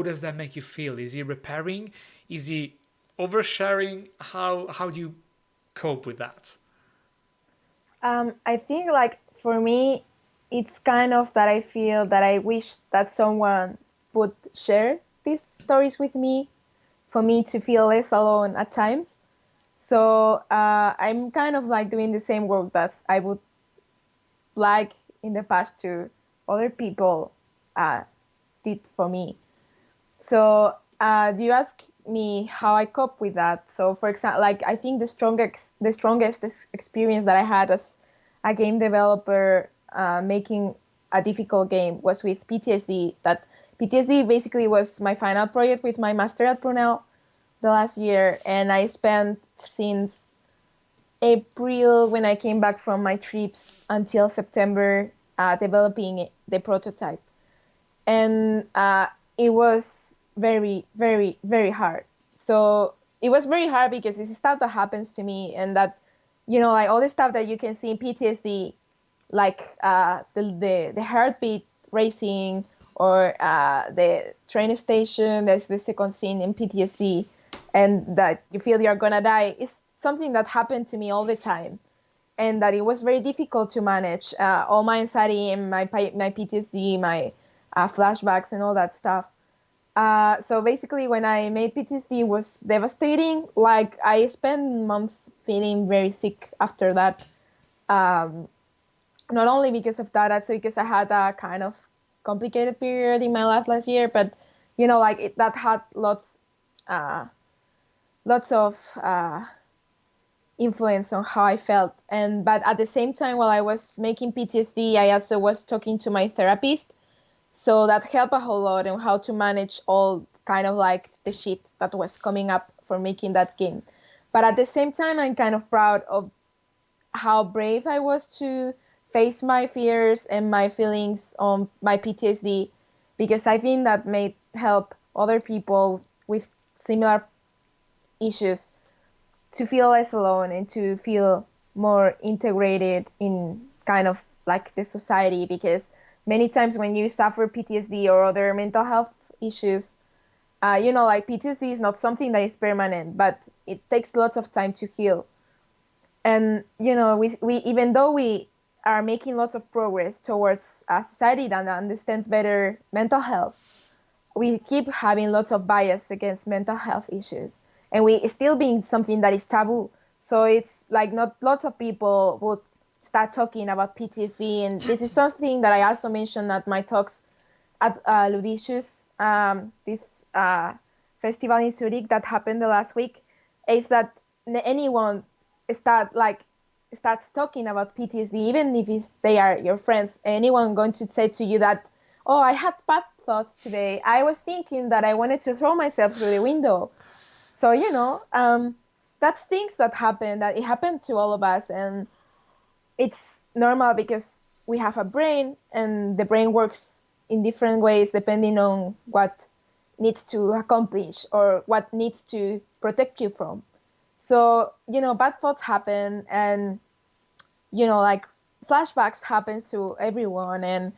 does that make you feel? Is it repairing? Is he oversharing? How do you cope with that? I think like for me, it's kind of that I feel that I wish that someone would share these stories with me for me to feel less alone at times. So I'm kind of like doing the same work that I would like in the past to other people uh, did for me. So you ask me how I cope with that. So for example, like I think the strongest experience that I had as a game developer making a difficult game was with PTSD. That PTSD basically was my final project with my master at Brunel the last year, and I spent since April when I came back from my trips until September developing the prototype, and it was very, very, very hard. So it was very hard because it's stuff that happens to me, and that like all the stuff that you can see in PTSD, like the heartbeat racing or the train station. There's the second scene in PTSD, and that you feel you're gonna die. Is something that happened to me all the time, and that it was very difficult to manage all my anxiety and my PTSD, my flashbacks and all that stuff. So basically, when I made PTSD, it was devastating. Like I spent months feeling very sick after that. Um, Not only because of that, also because I had a kind of complicated period in my life last year, but like that had uh, lots of influence on how I felt. And but at the same time, while I was making PTSD, I also was talking to my therapist, so that helped a whole lot on how to manage all kind of like the shit that was coming up for making that game. But at the same time, I'm kind of proud of how brave I was to face my fears and my feelings on my PTSD, because I think that may help other people with similar issues to feel less alone and to feel more integrated in kind of like the society. Because many times when you suffer PTSD or other mental health issues, like PTSD is not something that is permanent, but it takes lots of time to heal. And we even though we are making lots of progress towards a society that understands better mental health, we keep having lots of bias against mental health issues, and we still being something that is taboo. So it's like not lots of people would start talking about PTSD, and this is something that I also mentioned at my talks at Ludicious, this festival in Zurich that happened the last week, is that anyone start like starts talking about PTSD, even if they are your friends, anyone going to say to you that, oh, I had bad thoughts today. I was thinking that I wanted to throw myself through the window. So that's things that happen. That it happened to all of us, and it's normal because we have a brain, and the brain works in different ways depending on what needs to accomplish or what needs to protect you from. So bad thoughts happen, and like flashbacks happen to everyone, and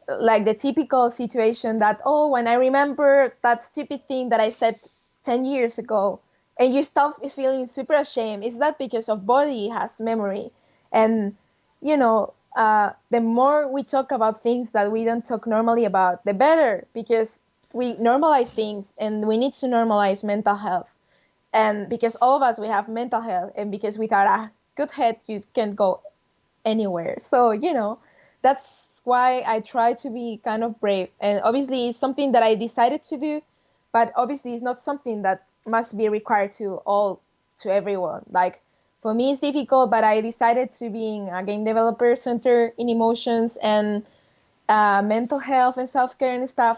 like the typical situation that, oh, when I remember that stupid thing that I said 10 years ago, and you stop is feeling super ashamed. Is that because of body has memory? And the more we talk about things that we don't talk normally about, the better, because we normalize things, and we need to normalize mental health. And because all of us, we have mental health, and because without a good head, you can't go anywhere. So that's why I try to be kind of brave. And obviously it's something that I decided to do, but obviously it's not something that must be required to everyone. Like for me it's difficult, but I decided to being a game developer center in emotions and mental health and self-care and stuff.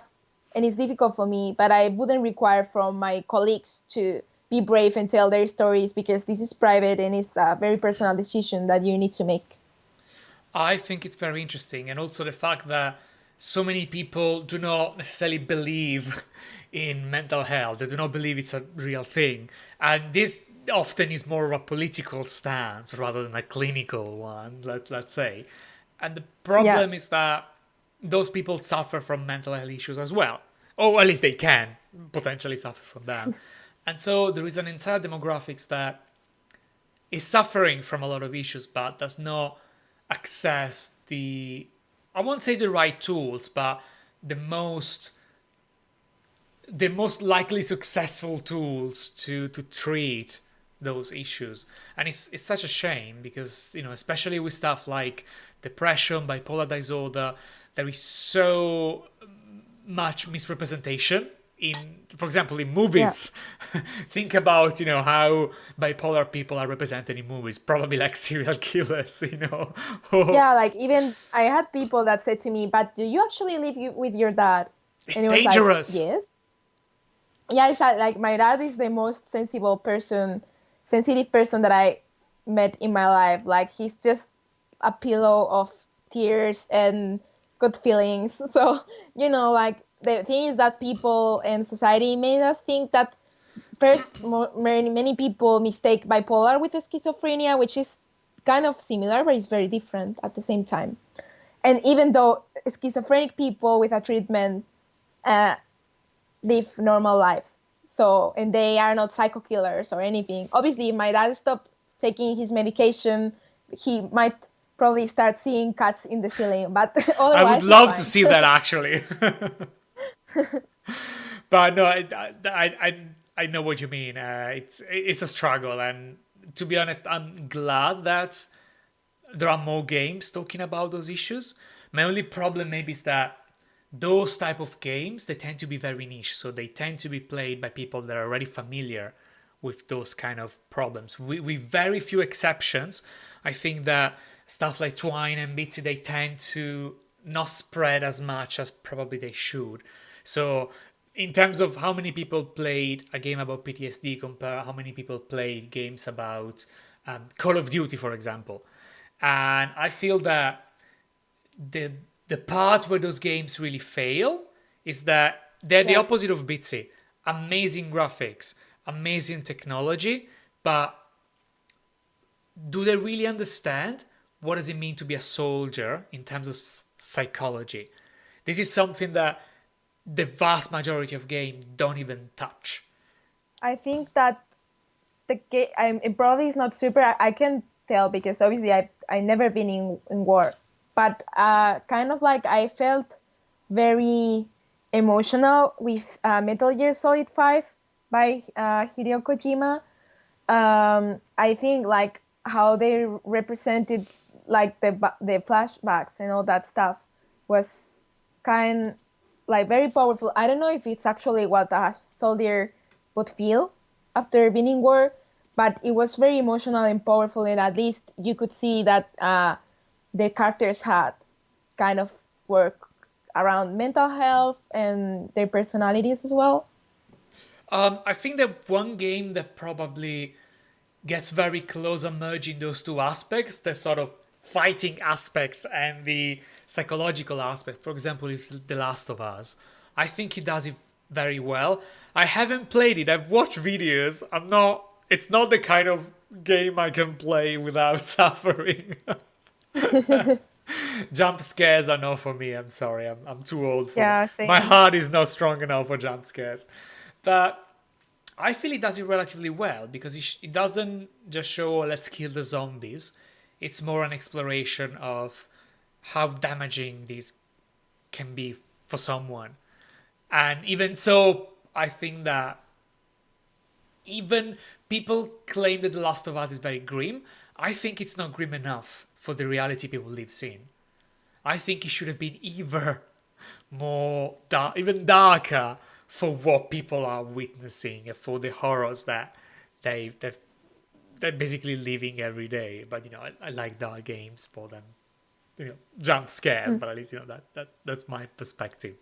And it's difficult for me, but I wouldn't require from my colleagues to be brave and tell their stories, because this is private and it's a very personal decision that you need to make. I think it's very interesting, and also the fact that so many people do not necessarily believe in mental health. They do not believe it's a real thing, and this often is more of a political stance rather than a clinical one. Let's say, and the Yeah. problem is that those people suffer from mental health issues as well, or at least they can potentially suffer from them. And so there is an entire demographics that is suffering from a lot of issues, but does not access the, I won't say the right tools, but the most the most likely successful tools to treat those issues. And it's such a shame because, especially with stuff like depression, bipolar disorder, there is so much misrepresentation in, for example, in Yeah. movies. Think about, how bipolar people are represented in movies, probably like serial killers, or Yeah, like even I had people that said to me, "But do you actually live with your dad?" it's And it was like, dangerous. "Yes." Yeah, it's like my dad is the most sensitive person that I met in my life. Like he's just a pillow of tears and good feelings. So, like the thing is that people and society made us think that first, many people mistake bipolar with schizophrenia, which is kind of similar, but it's very different at the same time. And even though schizophrenic people with a treatment uh, live normal lives, so and they are not psycho killers or anything. Obviously, if my dad stopped taking his medication, he might probably start seeing cats in the ceiling, but I would otherwise, he's love to fine. see that actually. But no, I know what you mean. It's a struggle, and to be honest, I'm glad that there are more games talking about those issues. My only problem maybe is that those type of games, they tend to be very niche, so they tend to be played by people that are already familiar with those kind of problems. With very few exceptions, I think that stuff like Twine and Bitsy, they tend to not spread as much as probably they should. So in terms of how many people played a game about PTSD compare how many people played games about Call of Duty, for example. And I feel that the the part where those games really fail is that they're the Yeah. opposite of Bitsy. Amazing graphics, amazing technology, but do they really understand what does it mean to be a soldier in terms of psychology? This is something that the vast majority of games don't even touch. I think that the game, it probably is not super. I can tell because obviously I never been in war, but kind of like I felt very emotional with Metal Gear Solid 5 by Hideo Kojima. I think like how they represented like the flashbacks and all that stuff was kind like very powerful. I don't know if it's actually what a soldier would feel after being in war, but it was very emotional and powerful, and at least you could see that the characters had kind of work around mental health and their personalities as well. I think that one game that probably gets very close on merging those two aspects, the sort of fighting aspects and the psychological aspect. For example, if The Last of Us, I think he does it very well. I haven't played it. I've watched videos. I'm not. It's not the kind of game I can play without suffering. Jump scares are not for me. I'm sorry. I'm too old for that. Yeah, My same. heart is not strong enough for jump scares. But I feel he does it relatively well because it doesn't just show, "Oh, let's kill the zombies." It's more an exploration of how damaging these can be for someone. And even so, I think that even people claim that The Last of Us is very grim. I think it's not grim enough for the reality people live in. I think it should have been even more even darker for what people are witnessing and for the horrors that they they're basically living every day. But I like dark games more than jump scares. But at least that's my perspective.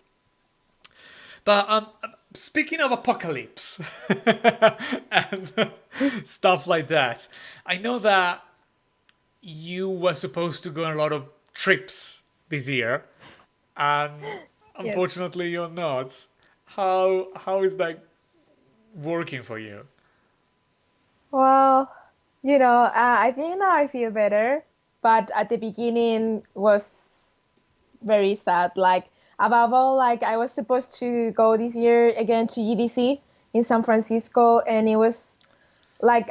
But speaking of apocalypse and stuff like that, I know that you were supposed to go on a lot of trips this year, and Yes. unfortunately you're not. How is that working for you? Well, I think now I feel better, but at the beginning was very sad. Like above all, like I was supposed to go this year again to GDC, in San Francisco, and it was like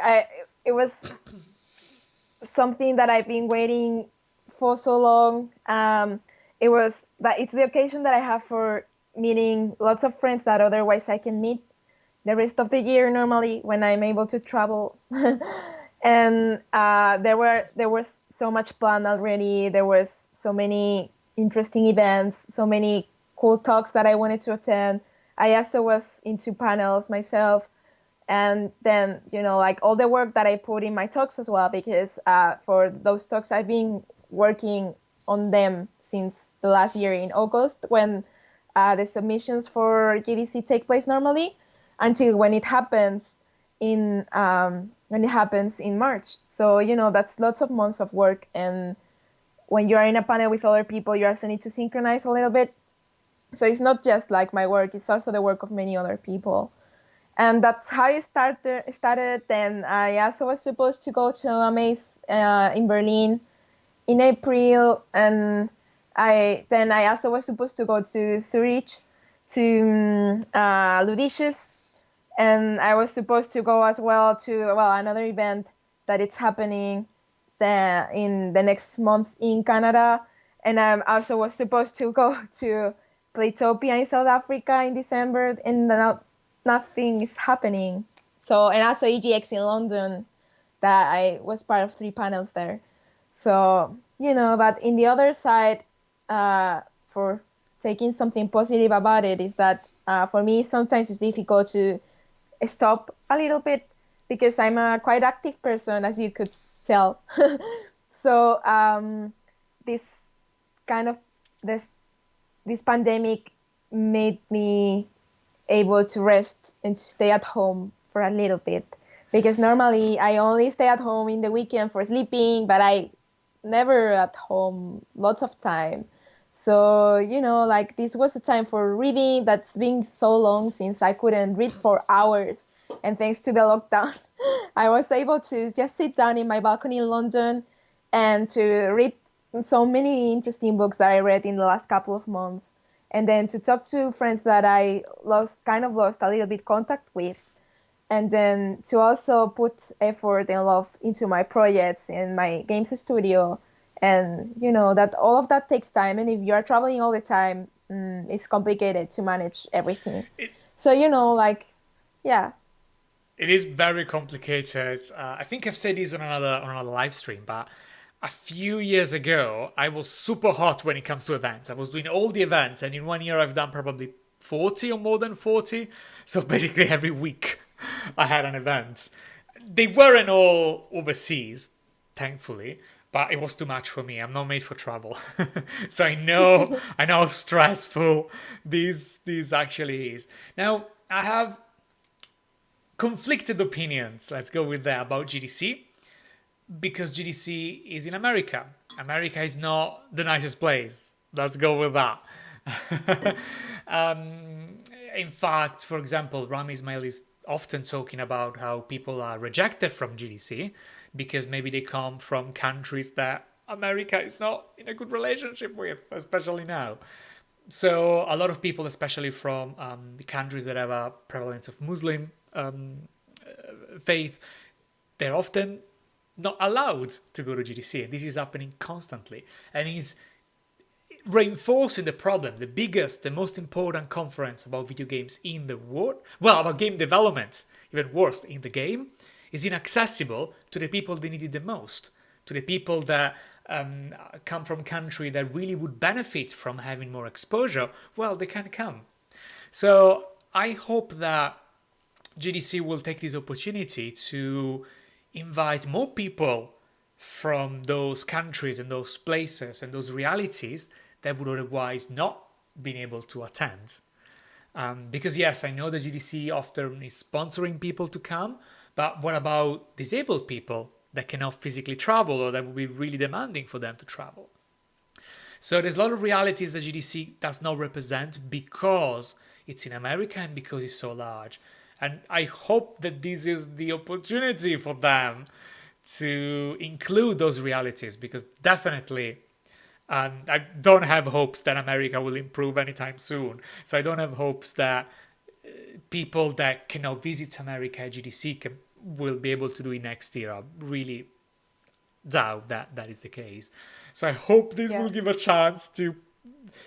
it was something that I've been waiting for so long. It was that it's the occasion that I have for meeting lots of friends that otherwise I can meet the rest of the year normally when I'm able to travel. And there was so much planned already. There was so many interesting events, so many cool talks that I wanted to attend. I also was into panels myself, and then like all the work that I put in my talks as well, because for those talks I've been working on them since the last year in August, when the submissions for GDC take place normally, until when it happens in March. So that's lots of months of work, and when you are in a panel with other people, you also need to synchronize a little bit. So it's not just like my work; it's also the work of many other people. And that's how it started. Then I also was supposed to go to a maze in Berlin in April, and I also was supposed to go to Zurich to Ludicious, and I was supposed to go as well to another event that it's happening in the next month in Canada, and I also was supposed to go to Playtopia in South Africa in December, and nothing is happening. So, and also EGX in London, that I was part of 3 panels there. So, but in the other side, for taking something positive about it, is that for me sometimes it's difficult to stop a little bit, because I'm a quite active person, as you could tell. So this kind of this pandemic made me able to rest and to stay at home for a little bit, because normally I only stay at home in the weekend for sleeping, but I never at home lots of time. So like this was a time for reading that's been so long since I couldn't read for hours, and thanks to the lockdown I was able to just sit down in my balcony in London and to read so many interesting books that I read in the last couple of months, and then to talk to friends that I lost a little bit contact with, and then to also put effort and love into my projects in my games studio. And that all of that takes time, and if you are traveling all the time, it's complicated to manage everything. It, So like, yeah. it is very complicated. I think I've said this on another live stream, but a few years ago, I was super hot when it comes to events. I was doing all the events, and in 1 year, I've done probably 40 or more than 40. So basically, every week, I had an event. They weren't all overseas, thankfully, but it was too much for me. I'm not made for travel. So I know how stressful this actually is. Now, I have conflicted opinions, let's go with that, about GDC, because GDC is in America. America is not the nicest place. Let's go with that. In fact, for example, Rami Ismail is often talking about how people are rejected from GDC because maybe they come from countries that America is not in a good relationship with, especially now. So a lot of people, especially from the countries that have a prevalence of Muslim faith, they're often not allowed to go to GDC, and this is happening constantly, and is reinforcing the problem. The biggest, the most important conference about video games in the world, well, about game development, even worse, in the game, is inaccessible to the people that need it the most, to the people that come from country that really would benefit from having more exposure. Well, they can't come. So I hope that GDC will take this opportunity to invite more people from those countries and those places and those realities that would otherwise not been able to attend. Because yes, I know the GDC often is sponsoring people to come, but what about disabled people that cannot physically travel, or that would be really demanding for them to travel? So there's a lot of realities that GDC does not represent because it's in America and because it's so large. And I hope that this is the opportunity for them to include those realities, because definitely I don't have hopes that America will improve anytime soon. So I don't have hopes that people that cannot visit America at GDC will be able to do it next year. I really doubt that that is the case. So I hope this Yeah. will give a chance to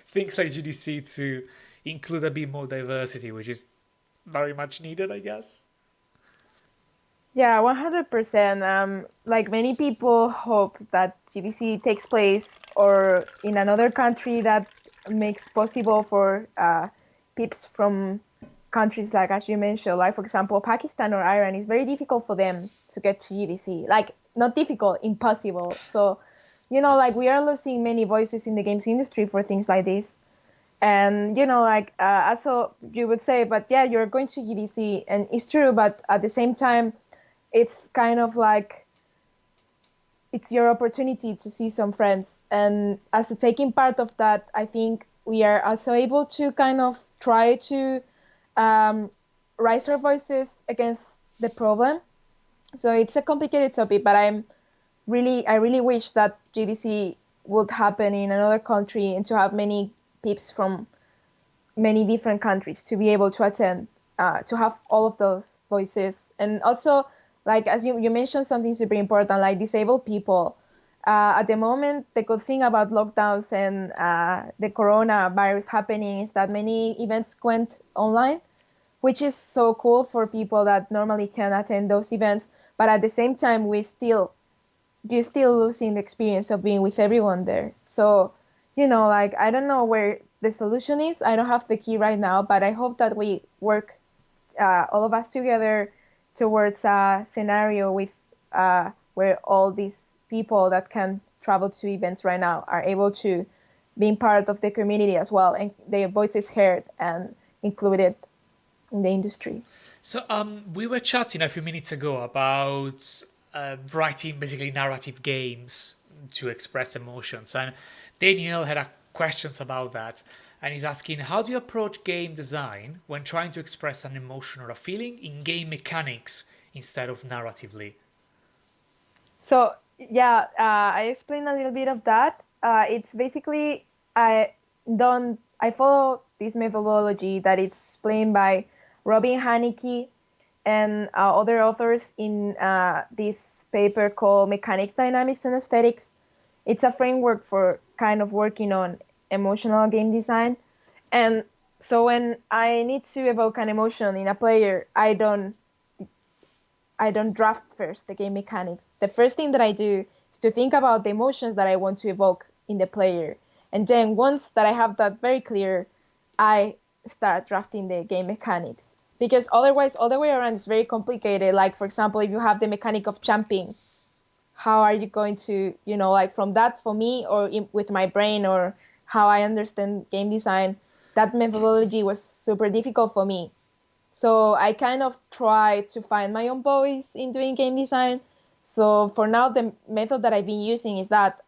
things like GDC to include a bit more diversity, which is very much needed, I guess. Yeah, 100%. Like many people hope that GDC takes place or in another country that makes possible for peeps from countries like, as you mentioned, like for example, Pakistan or Iran. It's very difficult for them to get to GDC. Like not difficult, impossible. So, like we are losing many voices in the games industry for things like this. And like also you would say, but yeah, you're going to GDC, and it's true. But at the same time, it's kind of like it's your opportunity to see some friends, and as a taking part of that, I think we are also able to kind of try to um, raise our voices against the problem. So it's a complicated topic, but I really wish that GDC would happen in another country and to have many peeps from many different countries to be able to attend, to have all of those voices. And also, like as you mentioned, something super important, like disabled people. At the moment, the good thing about lockdowns and the coronavirus happening is that many events went online, which is so cool for people that normally can attend those events. But at the same time, you're still losing the experience of being with everyone there. So, like I don't know where the solution is. I don't have the key right now, but I hope that we work, all of us together, towards a scenario with where all these people that can travel to events right now are able to be part of the community as well, and their voices heard and included in the industry. So we were chatting a few minutes ago about writing basically narrative games to express emotions, and Daniel had questions about that, and he's asking, how do you approach game design when trying to express an emotion or a feeling in game mechanics instead of narratively? So yeah, I explained a little bit of that. It's basically I follow this methodology that it's explained by Robin Haneke and other authors in this paper called Mechanics, Dynamics, and Aesthetics. It's a framework for kind of working on emotional game design. And so when I need to evoke an emotion in a player, I don't draft first the game mechanics. The first thing that I do is to think about the emotions that I want to evoke in the player. And then once that I have that very clear, I start drafting the game mechanics. Because otherwise, all the way around is very complicated. Like, for example, if you have the mechanic of jumping, how are you going to, like from that for me or with my brain or how I understand game design, that methodology was super difficult for me. So I kind of try to find my own voice in doing game design. So for now, the method that I've been using is that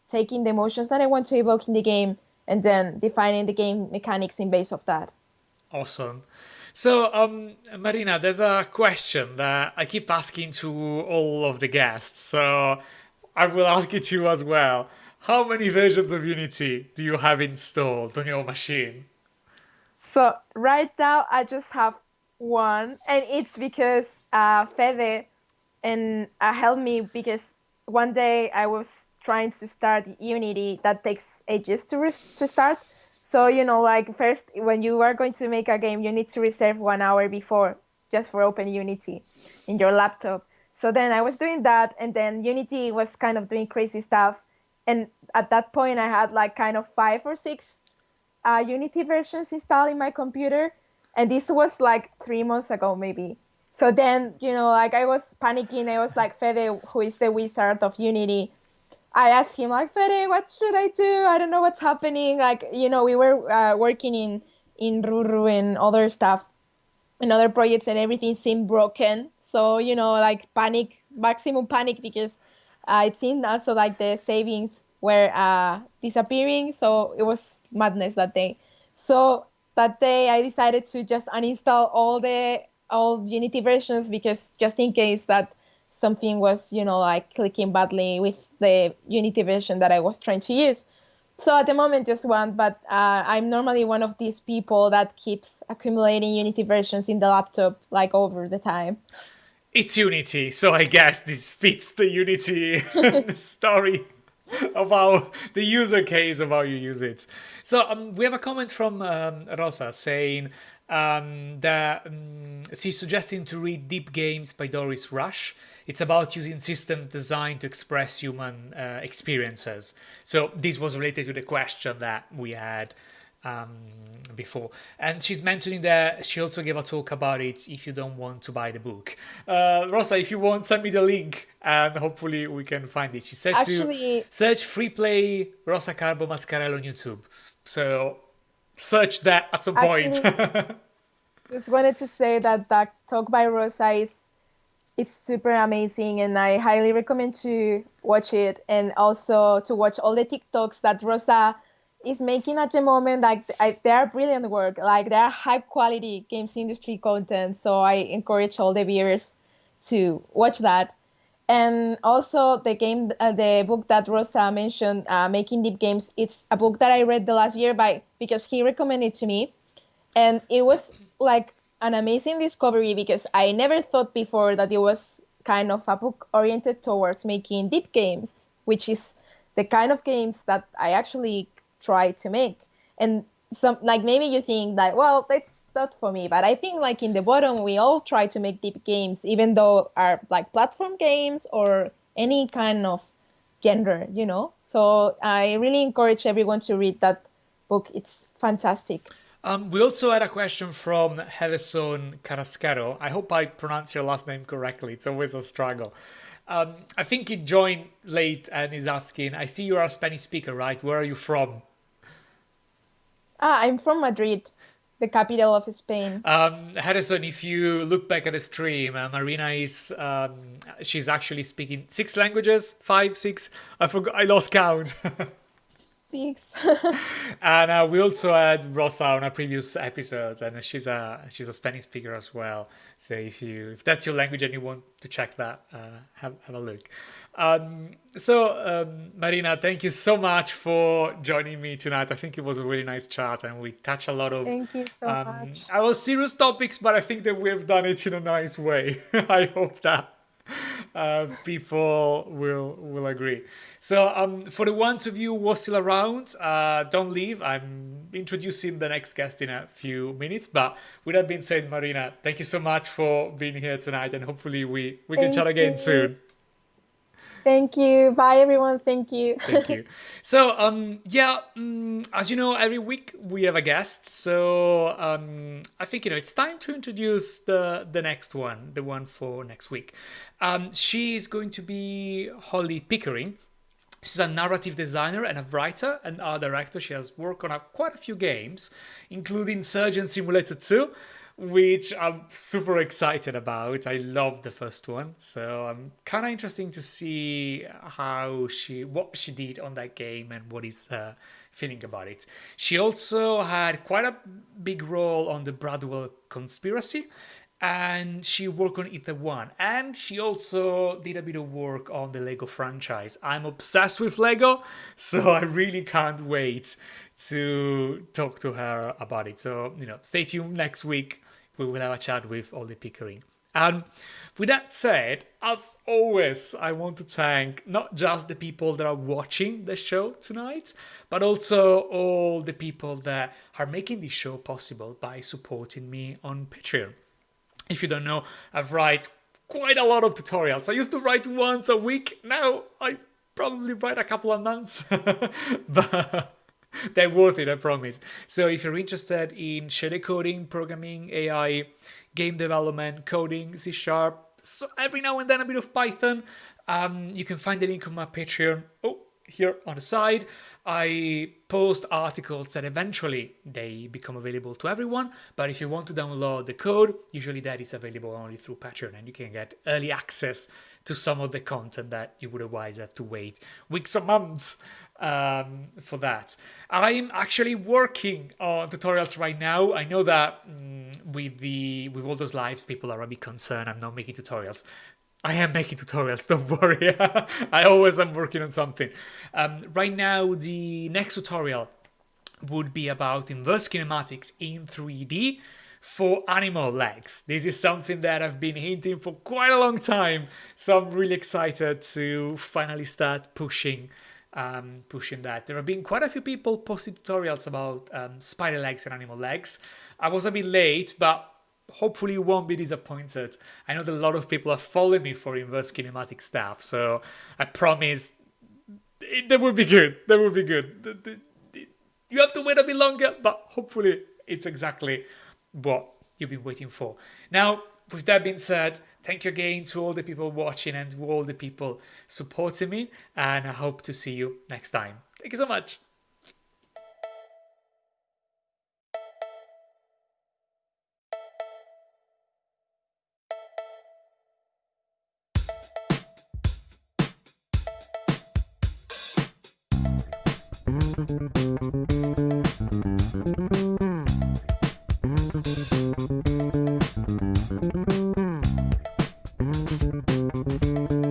taking the emotions that I want to evoke in the game and then defining the game mechanics in base of that. Awesome. So, Marina, there's a question that I keep asking to all of the guests. So, I will ask it to you as well. How many versions of Unity do you have installed on your machine? So right now I just have one, and it's because Fede and helped me because one day I was trying to start Unity that takes ages to start. So like first when you are going to make a game, you need to reserve 1 hour before just for Open Unity in your laptop. So then I was doing that, and then Unity was kind of doing crazy stuff, and at that point I had like kind of 5 or 6 Unity versions installed in my computer, and this was like 3 months ago maybe. So then, like I was panicking. I was like, Fede, who is the wizard of Unity, I asked him like, Fede, what should I do? I don't know what's happening. Like, we were working in Ruru and other stuff and other projects, and everything seemed broken. So, like panic, maximum panic, because it seemed also like the savings were disappearing. So it was madness that day. So that day I decided to just uninstall all Unity versions, because just in case that something was, like clicking badly with the Unity version that I was trying to use. So at the moment, just one, but I'm normally one of these people that keeps accumulating Unity versions in the laptop like over the time. It's Unity, so I guess this fits the Unity story of how the user case of how you use it. So we have a comment from Rosa saying that she's suggesting to read Deep Games by Doris Rush. It's about using system design to express human experiences. So this was related to the question that we had um, before. And she's mentioning that she also gave a talk about it if you don't want to buy the book. Rosa, if you want, send me the link and hopefully we can find it. She said to Actually, search free play Rosa Carbo Mascarello on YouTube. So search that at some point. actually, just wanted to say that that talk by Rosa is super amazing, and I highly recommend to watch it and also to watch all the TikToks that Rosa is making at the moment. Like they are brilliant work, like they are high quality games industry content. So I encourage all the viewers to watch that. And also the book that Rosa mentioned, Making Deep Games. It's a book that I read the last year by because he recommended it to me, and it was like an amazing discovery because I never thought before that it was kind of a book oriented towards making deep games, which is the kind of games that I actually try to make. And some like maybe you think that well that's not for me, but I think like in the bottom we all try to make deep games, even though are like platform games or any kind of genre, you know. So I really encourage everyone to read that book. It's fantastic. We also had a question from Harrison Carrascaro. I hope I pronounce your last name correctly. It's always a struggle. I think he joined late and is asking, I see you are a Spanish speaker, right? Where are you from? I'm from Madrid, the capital of Spain. Harrison, if you look back at the stream, Marina is, she's actually speaking six languages, five, six. I forgot, I lost count. Six. And we also had Rosa on our previous episodes, and she's a Spanish speaker as well. So if that's your language and you want to check that, have a look. Marina, thank you so much for joining me tonight. I think it was a really nice chat, and we touched a lot of Thank you so much. our serious topics, but I think that we've done it in a nice way. I hope that people will agree. So for the ones of you who are still around, don't leave. I'm introducing the next guest in a few minutes. But with that being said, Marina, thank you so much for being here tonight, and hopefully we can chat Thank again you. soon. Thank you. Bye, everyone. Thank you. Thank you. So, as you know, every week we have a guest. So, I think it's time to introduce the next one, the one for next week. She is going to be Holly Pickering. She's a narrative designer and a writer and art director. She has worked on quite a few games, including Surgeon Simulator 2, which I'm super excited about. I love the first one, so I'm kind of interesting to see what she did on that game and what is feeling about it. She also had quite a big role on the Bradwell conspiracy, and she worked on Ether 1, and she also did a bit of work on the Lego franchise. I'm obsessed with Lego, so I really can't wait to talk to her about it. So, stay tuned next week. We will have a chat with Ollie Pickering. And with that said, as always, I want to thank not just the people that are watching the show tonight, but also all the people that are making this show possible by supporting me on Patreon. If you don't know, I've write quite a lot of tutorials. I used to write once a week. Now I probably write a couple of months. But they're worth it, I promise. So if you're interested in shader coding, programming, AI, game development, coding, C#, so every now and then a bit of Python, you can find the link on my Patreon. Oh, here on the side. I post articles that eventually they become available to everyone, but if you want to download the code, usually that is available only through Patreon, and you can get early access to some of the content that you would otherwise have to wait weeks or months for that. I'm actually working on tutorials right now. I know that with all those lives, people are a bit concerned I'm not making tutorials. I am making tutorials, don't worry. I always am working on something. Right now, the next tutorial would be about inverse kinematics in 3D for animal legs. This is something that I've been hinting for quite a long time, so I'm really excited to finally start pushing that. There have been quite a few people posting tutorials about spider legs and animal legs. I was a bit late, but hopefully you won't be disappointed. I know that a lot of people are following me for inverse kinematic stuff, so I promise that will be good. That will be good. You have to wait a bit longer, but hopefully it's exactly what you've been waiting for. Now, with that being said, thank you again to all the people watching and to all the people supporting me, and I hope to see you next time. Thank you so much.